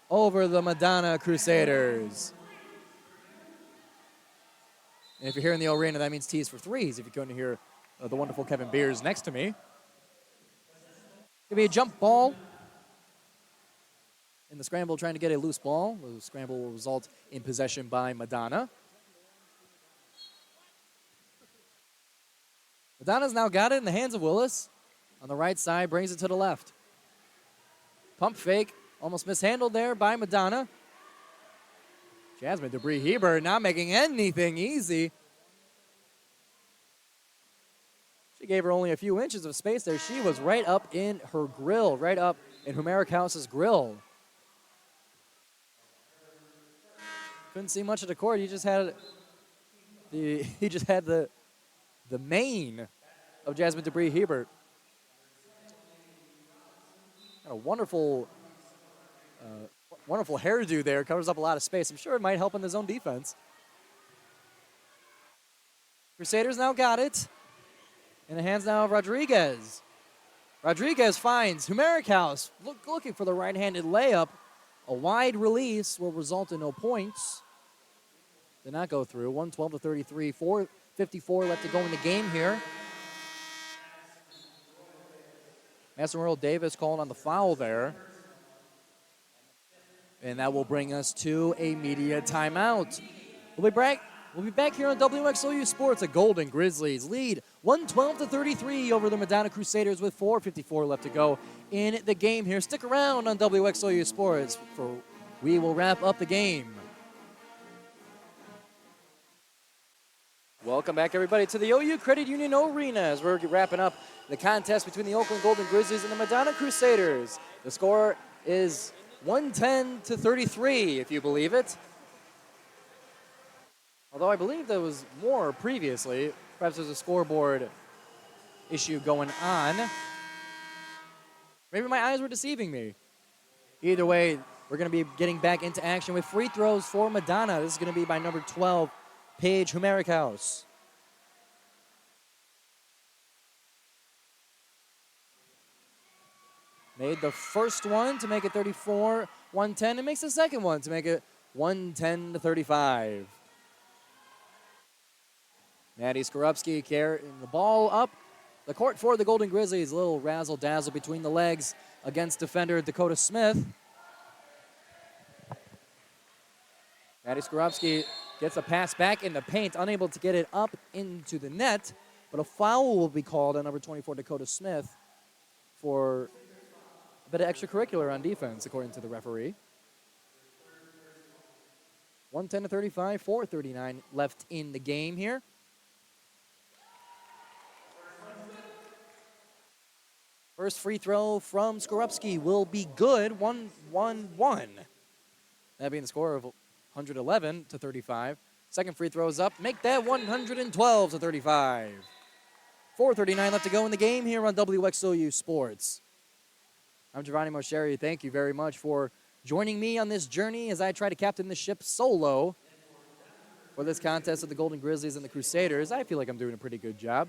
over the Madonna Crusaders. And if you're here in the arena, that means tees for threes. If you're going to hear the wonderful Kevin Beers next to me. Gonna be a jump ball. In the scramble, trying to get a loose ball. The scramble will result in possession by Madonna. Madonna's now got it in the hands of Willis. On the right side, brings it to the left. Pump fake, almost mishandled there by Madonna. Jasmine Dupree-Hebert not making anything easy. She gave her only a few inches of space there. She was right up in her grill, right up in Humerikaus' grill. Couldn't see much of the court. He just had the mane of Jasmine Dupree-Hebert. Got a wonderful hairdo there. Covers up a lot of space. I'm sure it might help in the zone defense. Crusaders now got it. In the hands now of Rodriguez. Rodriguez finds Humerikaus looking for the right-handed layup. A wide release will result in no points. Did not go through. 112-33. 4:54 left to go in the game here. Master Earl Davis calling on the foul there. And that will bring us to a media timeout. We'll be back here on WXOU Sports. The Golden Grizzlies lead 112-33 over the Madonna Crusaders with 4:54 left to go in the game here. Stick around on WXOU Sports for we will wrap up the game. Welcome back, everybody, to the OU Credit Union Arena as we're wrapping up the contest between the Oakland Golden Grizzlies and the Madonna Crusaders. The score is 110-33, if you believe it. Although I believe there was more previously. Perhaps there's a scoreboard issue going on. Maybe my eyes were deceiving me. Either way, we're going to be getting back into action with free throws for Madonna. This is going to be by number 12, Paige Humerikaus. Made the first one to make it 34-110 and makes the second one to make it 110-35. Maddie Skorupski carrying the ball up the court for the Golden Grizzlies. A little razzle-dazzle between the legs against defender Dakota Smith. Maddie Skorupski gets a pass back in the paint, unable to get it up into the net, but a foul will be called on number 24, Dakota Smith, for a bit of extracurricular on defense, according to the referee. 110-35, 4:39 left in the game here. First free throw from Skorupski will be good, 1-1-1. That being the score of 111-35. Second free throw is up. Make that 112-35. 4:39 left to go in the game here on WXOU Sports. I'm Giovanni Moceri. Thank you very much for joining me on this journey as I try to captain the ship solo for this contest of the Golden Grizzlies and the Crusaders. I feel like I'm doing a pretty good job.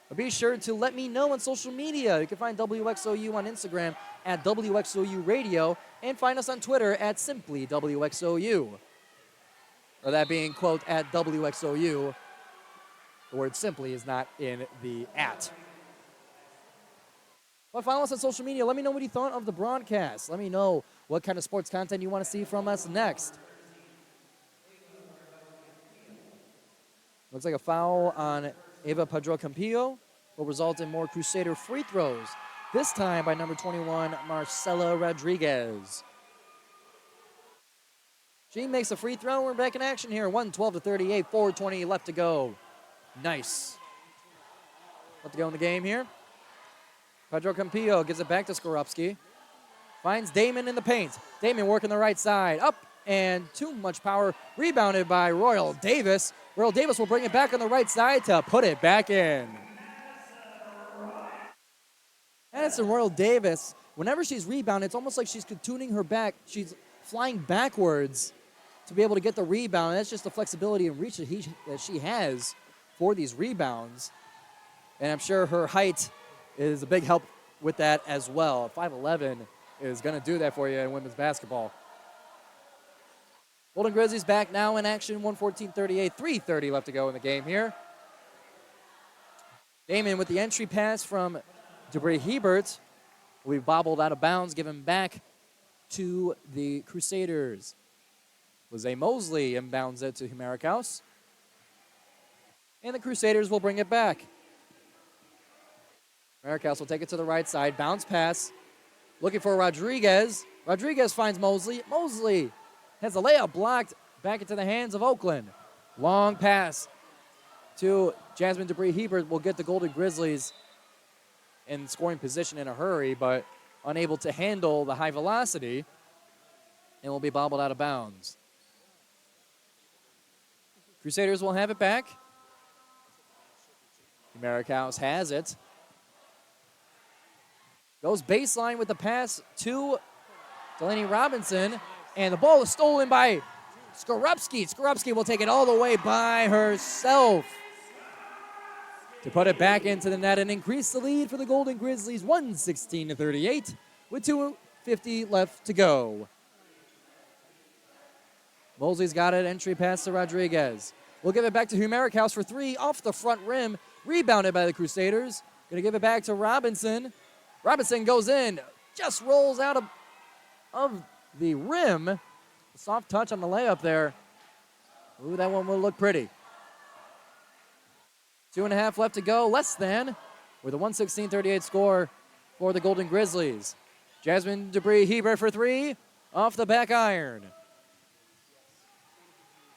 But be sure to let me know on social media. You can find WXOU on Instagram at WXOU Radio and find us on Twitter at simply WXOU. Or that being, quote, at WXOU. The word simply is not in the at. But follow us on social media. Let me know what you thought of the broadcast. Let me know what kind of sports content you want to see from us next. Looks like a foul on Eva Padro-Campillo will result in more Crusader free throws, this time by number 21, Marcela Rodriguez. She makes a free throw. We're back in action here. 112-38, 4:20 left to go. Nice. Left to go in the game here. Padro-Campillo gives it back to Skorupski. Finds Damon in the paint. Damon working the right side. Up and too much power. Rebounded by Royal Davis. Royal Davis will bring it back on the right side to put it back in. Addison Royal Davis, whenever she's rebounding, it's almost like she's tuning her back. She's flying backwards to be able to get the rebound. And that's just the flexibility and reach that she has for these rebounds. And I'm sure her height is a big help with that as well. 5'11" is going to do that for you in women's basketball. Golden Grizzlies back now in action, 114-38, 3:30 left to go in the game here. Damon with the entry pass from Debray Hebert will be bobbled out of bounds, given back to the Crusaders. Jose Mosley inbounds it to Humerikaus. And the Crusaders will bring it back. Humerikaus will take it to the right side, bounce pass. Looking for Rodriguez. Rodriguez finds Mosley. Mosley has a layup blocked back into the hands of Oakland. Long pass to Jasmine Debray Hebert will get the Golden Grizzlies in scoring position in a hurry, but unable to handle the high velocity and will be bobbled out of bounds. Crusaders will have it back. Humerikaus has it. Goes baseline with the pass to Delaney Robinson. And the ball is stolen by Skorupski. Skorupski will take it all the way by herself to put it back into the net and increase the lead for the Golden Grizzlies, 116-38, with 2:50 left to go. Mosley's got it. Entry pass to Rodriguez. We'll give it back to Humerikaus for three off the front rim. Rebounded by the Crusaders. Going to give it back to Robinson. Robinson goes in, just rolls out of the rim. A soft touch on the layup there. Ooh, that one will look pretty. 2.5 left to go, less than, with a 116-38 score for the Golden Grizzlies. Jasmine Dupree-Hebert for three, off the back iron.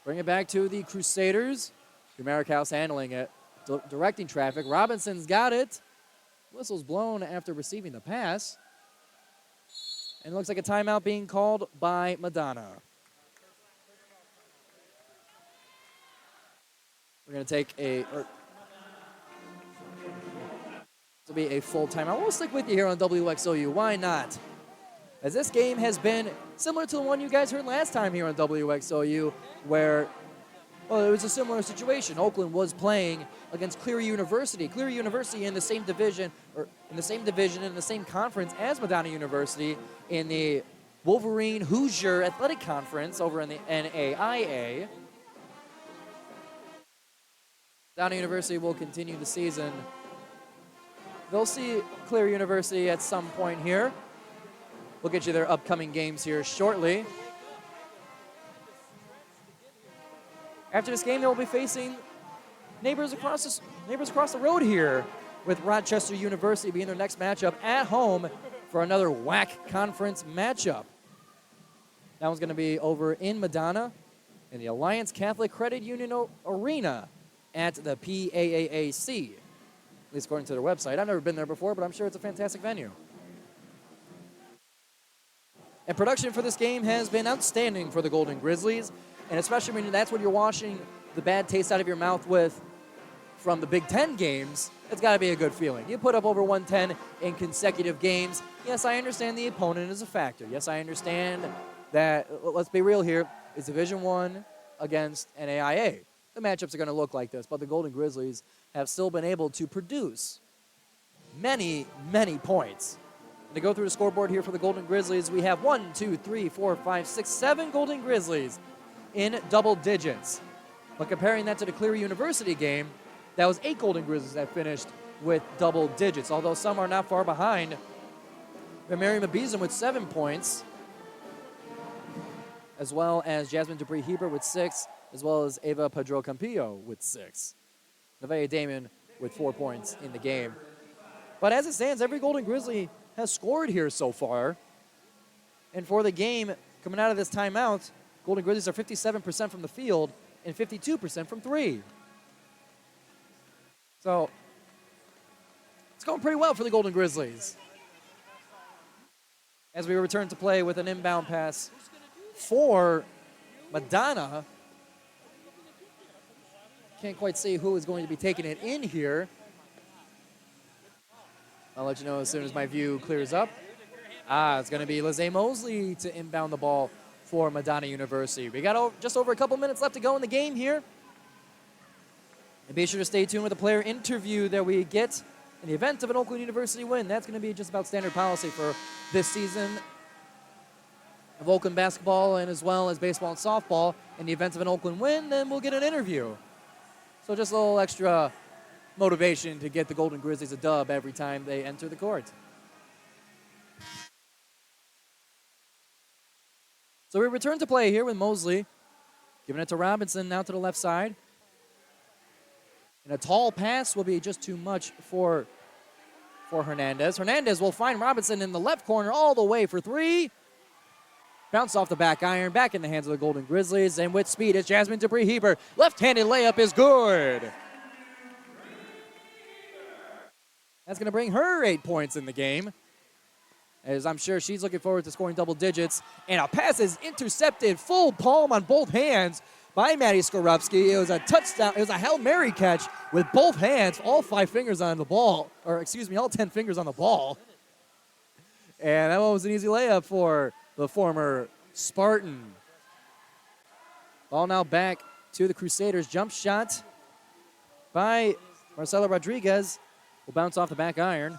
Bring it back to the Crusaders. Marikhouse handling it, directing traffic. Robinson's got it. Whistle's blown after receiving the pass. And it looks like a timeout being called by Madonna. We're going to take this will be a full timeout. We'll stick with you here on WXOU. Why not? As this game has been similar to the one you guys heard last time here on WXOU, where, well, it was a similar situation. Oakland was playing against Cleary University. Cleary University in the same division, in the same conference as Madonna University in the Wolverine Hoosier Athletic Conference over in the NAIA. Madonna University will continue the season. They'll see Cleary University at some point here. We'll get you their upcoming games here shortly. After this game, they will be facing neighbors across the road here, with Rochester University being their next matchup at home for another WAC conference matchup. That one's going to be over in Madonna in the Alliance Catholic Credit Union Arena at the PAAAC, at least according to their website. I've never been there before, but I'm sure it's a fantastic venue. And production for this game has been outstanding for the Golden Grizzlies, and especially when that's what you're washing the bad taste out of your mouth with from the Big Ten games. It's got to be a good feeling. You put up over 110 in consecutive games. Yes, I understand the opponent is a factor. Yes, I understand that, let's be real here, it's Division I against NAIA. The matchups are going to look like this, but the Golden Grizzlies have still been able to produce many, many points. And to go through the scoreboard here for the Golden Grizzlies, we have 1, 2, 3, 4, 5, 6, 7 Golden Grizzlies in double digits. But comparing that to the Cleary University game, that was 8 Golden Grizzlies that finished with double digits, although some are not far behind. Mary Mabizan with 7 points, as well as Jasmine Dupree-Hebert with 6, as well as Ava Padro-Campillo with 6. Nevaeh Damon with 4 points in the game. But as it stands, every Golden Grizzly has scored here so far. And for the game, coming out of this timeout, Golden Grizzlies are 57% from the field and 52% from three. So it's going pretty well for the Golden Grizzlies. As we return to play with an inbound pass for Madonna. Can't quite see who is going to be taking it in here. I'll let you know as soon as my view clears up. It's going to be Lizzie Mosley to inbound the ball for Madonna University. We got just over a couple minutes left to go in the game here. And be sure to stay tuned with the player interview that we get in the event of an Oakland University win. That's going to be just about standard policy for this season of Oakland basketball and as well as baseball and softball. In the event of an Oakland win, then we'll get an interview. So just a little extra motivation to get the Golden Grizzlies a dub every time they enter the court. So we return to play here with Mosley, giving it to Robinson now to the left side. And a tall pass will be just too much for Hernandez. Hernandez will find Robinson in the left corner all the way for three. Bounce off the back iron, back in the hands of the Golden Grizzlies. And with speed, it's Jasmine Dupree-Hebert. Left-handed layup is good. That's going to bring her 8 points in the game, as I'm sure she's looking forward to scoring double digits. And a pass is intercepted, full palm on both hands by Maddie Skorupski. It was a touchdown. It was a Hail Mary catch with both hands, all 5 fingers on the ball, or excuse me, all 10 fingers on the ball. And that one was an easy layup for the former Spartan. Ball now back to the Crusaders. Jump shot by Marcelo Rodriguez will bounce off the back iron.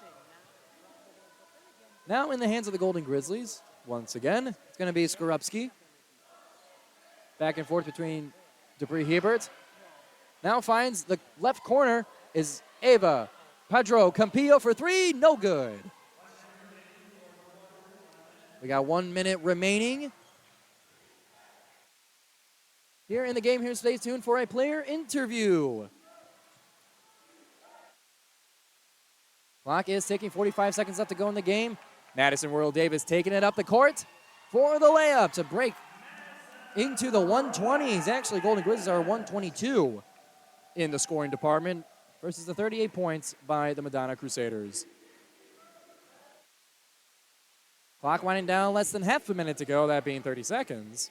Now in the hands of the Golden Grizzlies. Once again, it's going to be Skorupski. Back and forth between Dupree-Hebert. Now finds the left corner is Ava Padro-Campillo for three. No good. We got 1 minute remaining here in the game. Here, stay tuned for a player interview. Clock is ticking, 45 seconds left to go in the game. Madison Royal Davis taking it up the court for the layup to break into the 120s. Actually, Golden Grizzlies are 122 in the scoring department versus the 38 points by the Madonna Crusaders. Clock winding down, less than half a minute to go, that being 30 seconds.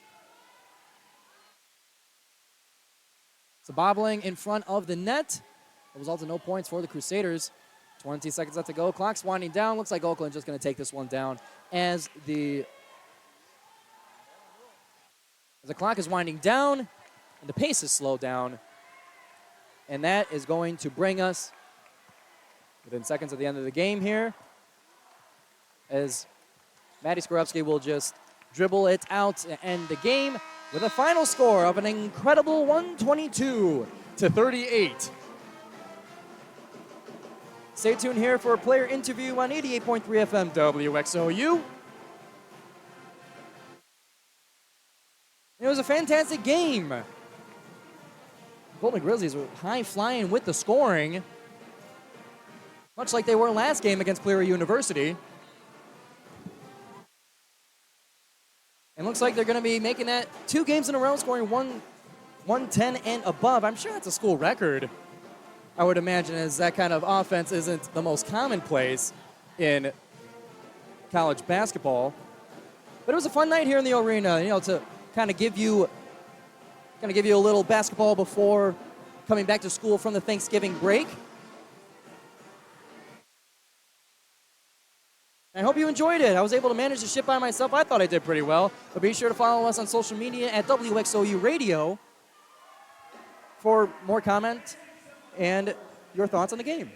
So bobbling in front of the net. The result in no points for the Crusaders. 20 seconds left to go. Clock's winding down. Looks like Oakland just going to take this one down as the clock is winding down and the pace is slowed down. And that is going to bring us within seconds of the end of the game here, as Maddie Skorupski will just dribble it out to end the game with a final score of an incredible 122-38. Stay tuned here for a player interview on 88.3 FM WXOU. It was a fantastic game. Golden Grizzlies were high-flying with the scoring, much like they were last game against Cleary University. And looks like they're going to be making that 2 games in a row, scoring 110 and above. I'm sure that's a school record, I would imagine, as that kind of offense isn't the most commonplace in college basketball. But it was a fun night here in the arena, to kind of give you a little basketball before coming back to school from the Thanksgiving break. I hope you enjoyed it. I was able to manage the ship by myself. I thought I did pretty well. But be sure to follow us on social media at WXOU Radio for more comment and your thoughts on the game.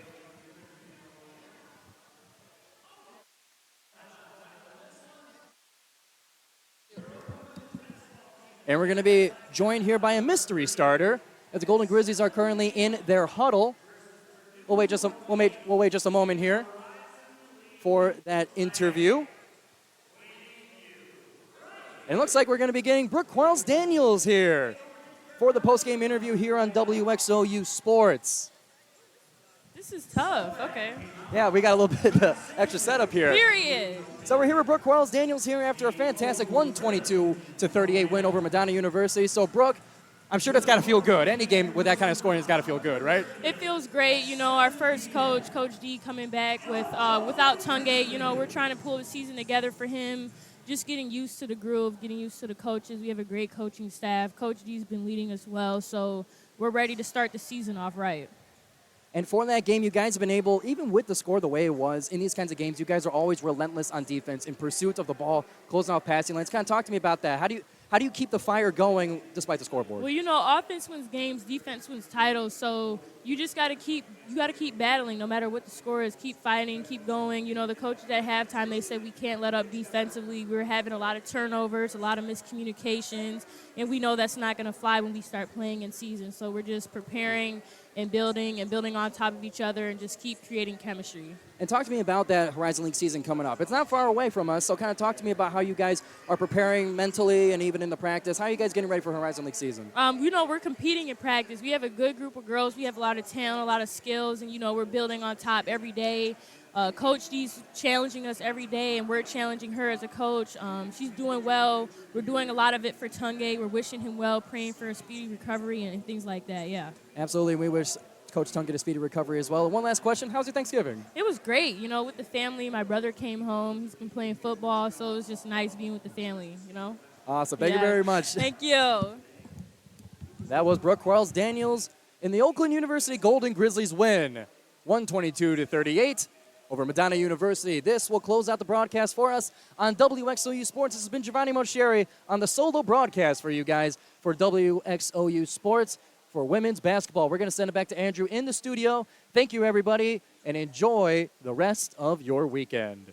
And we're going to be joined here by a mystery starter, as the Golden Grizzlies are currently in their huddle. We'll wait just a moment here for that interview. And it looks like we're going to be getting Brooke Quarles-Daniels here for the postgame interview here on WXOU Sports. This is tough. Okay. Yeah, we got a little bit of extra setup here. Period. So we're here with Brooke Quarles-Daniels here after a fantastic 122-38 win over Madonna University. So, Brooke, I'm sure that's got to feel good. Any game with that kind of scoring has got to feel good, right? It feels great. Our first coach, Coach D, coming back without Tungate. We're trying to pull the season together for him. Just getting used to the groove, getting used to the coaches. We have a great coaching staff. Coach D's been leading us well, so we're ready to start the season off right. And for that game, you guys have been able, even with the score the way it was, in these kinds of games, you guys are always relentless on defense, in pursuit of the ball, closing off passing lanes. Kind of talk to me about that. How do you keep the fire going despite the scoreboard? Well, offense wins games, defense wins titles, so you just got to keep battling no matter what the score is. Keep fighting, keep going. The coaches at halftime, they said we can't let up defensively. We're having a lot of turnovers, a lot of miscommunications, and we know that's not going to fly when we start playing in season. So we're just preparing and building on top of each other and just keep creating chemistry. And talk to me about that Horizon League season coming up. It's not far away from us, so kind of talk to me about how you guys are preparing mentally and even in the practice. How are you guys getting ready for Horizon League season? We're competing in practice. We have a good group of girls. We have a lot of talent, a lot of skills, and, we're building on top every day. Coach D's challenging us every day, and we're challenging her as a coach. She's doing well. We're doing a lot of it for Tungay. We're wishing him well, praying for a speedy recovery and things like that, yeah. Absolutely. We wish Coach Tungay a speedy recovery as well. And one last question, how's your Thanksgiving? It was great, with the family. My brother came home. He's been playing football, so it was just nice being with the family, Awesome. Thank you very much. Thank you. That was Brooke Quarles-Daniels in the Oakland University Golden Grizzlies win, 122-38 over Madonna University. This will close out the broadcast for us on WXOU Sports. This has been Giovanni Moceri on the solo broadcast for you guys for WXOU Sports for women's basketball. We're going to send it back to Andrew in the studio. Thank you, everybody, and enjoy the rest of your weekend.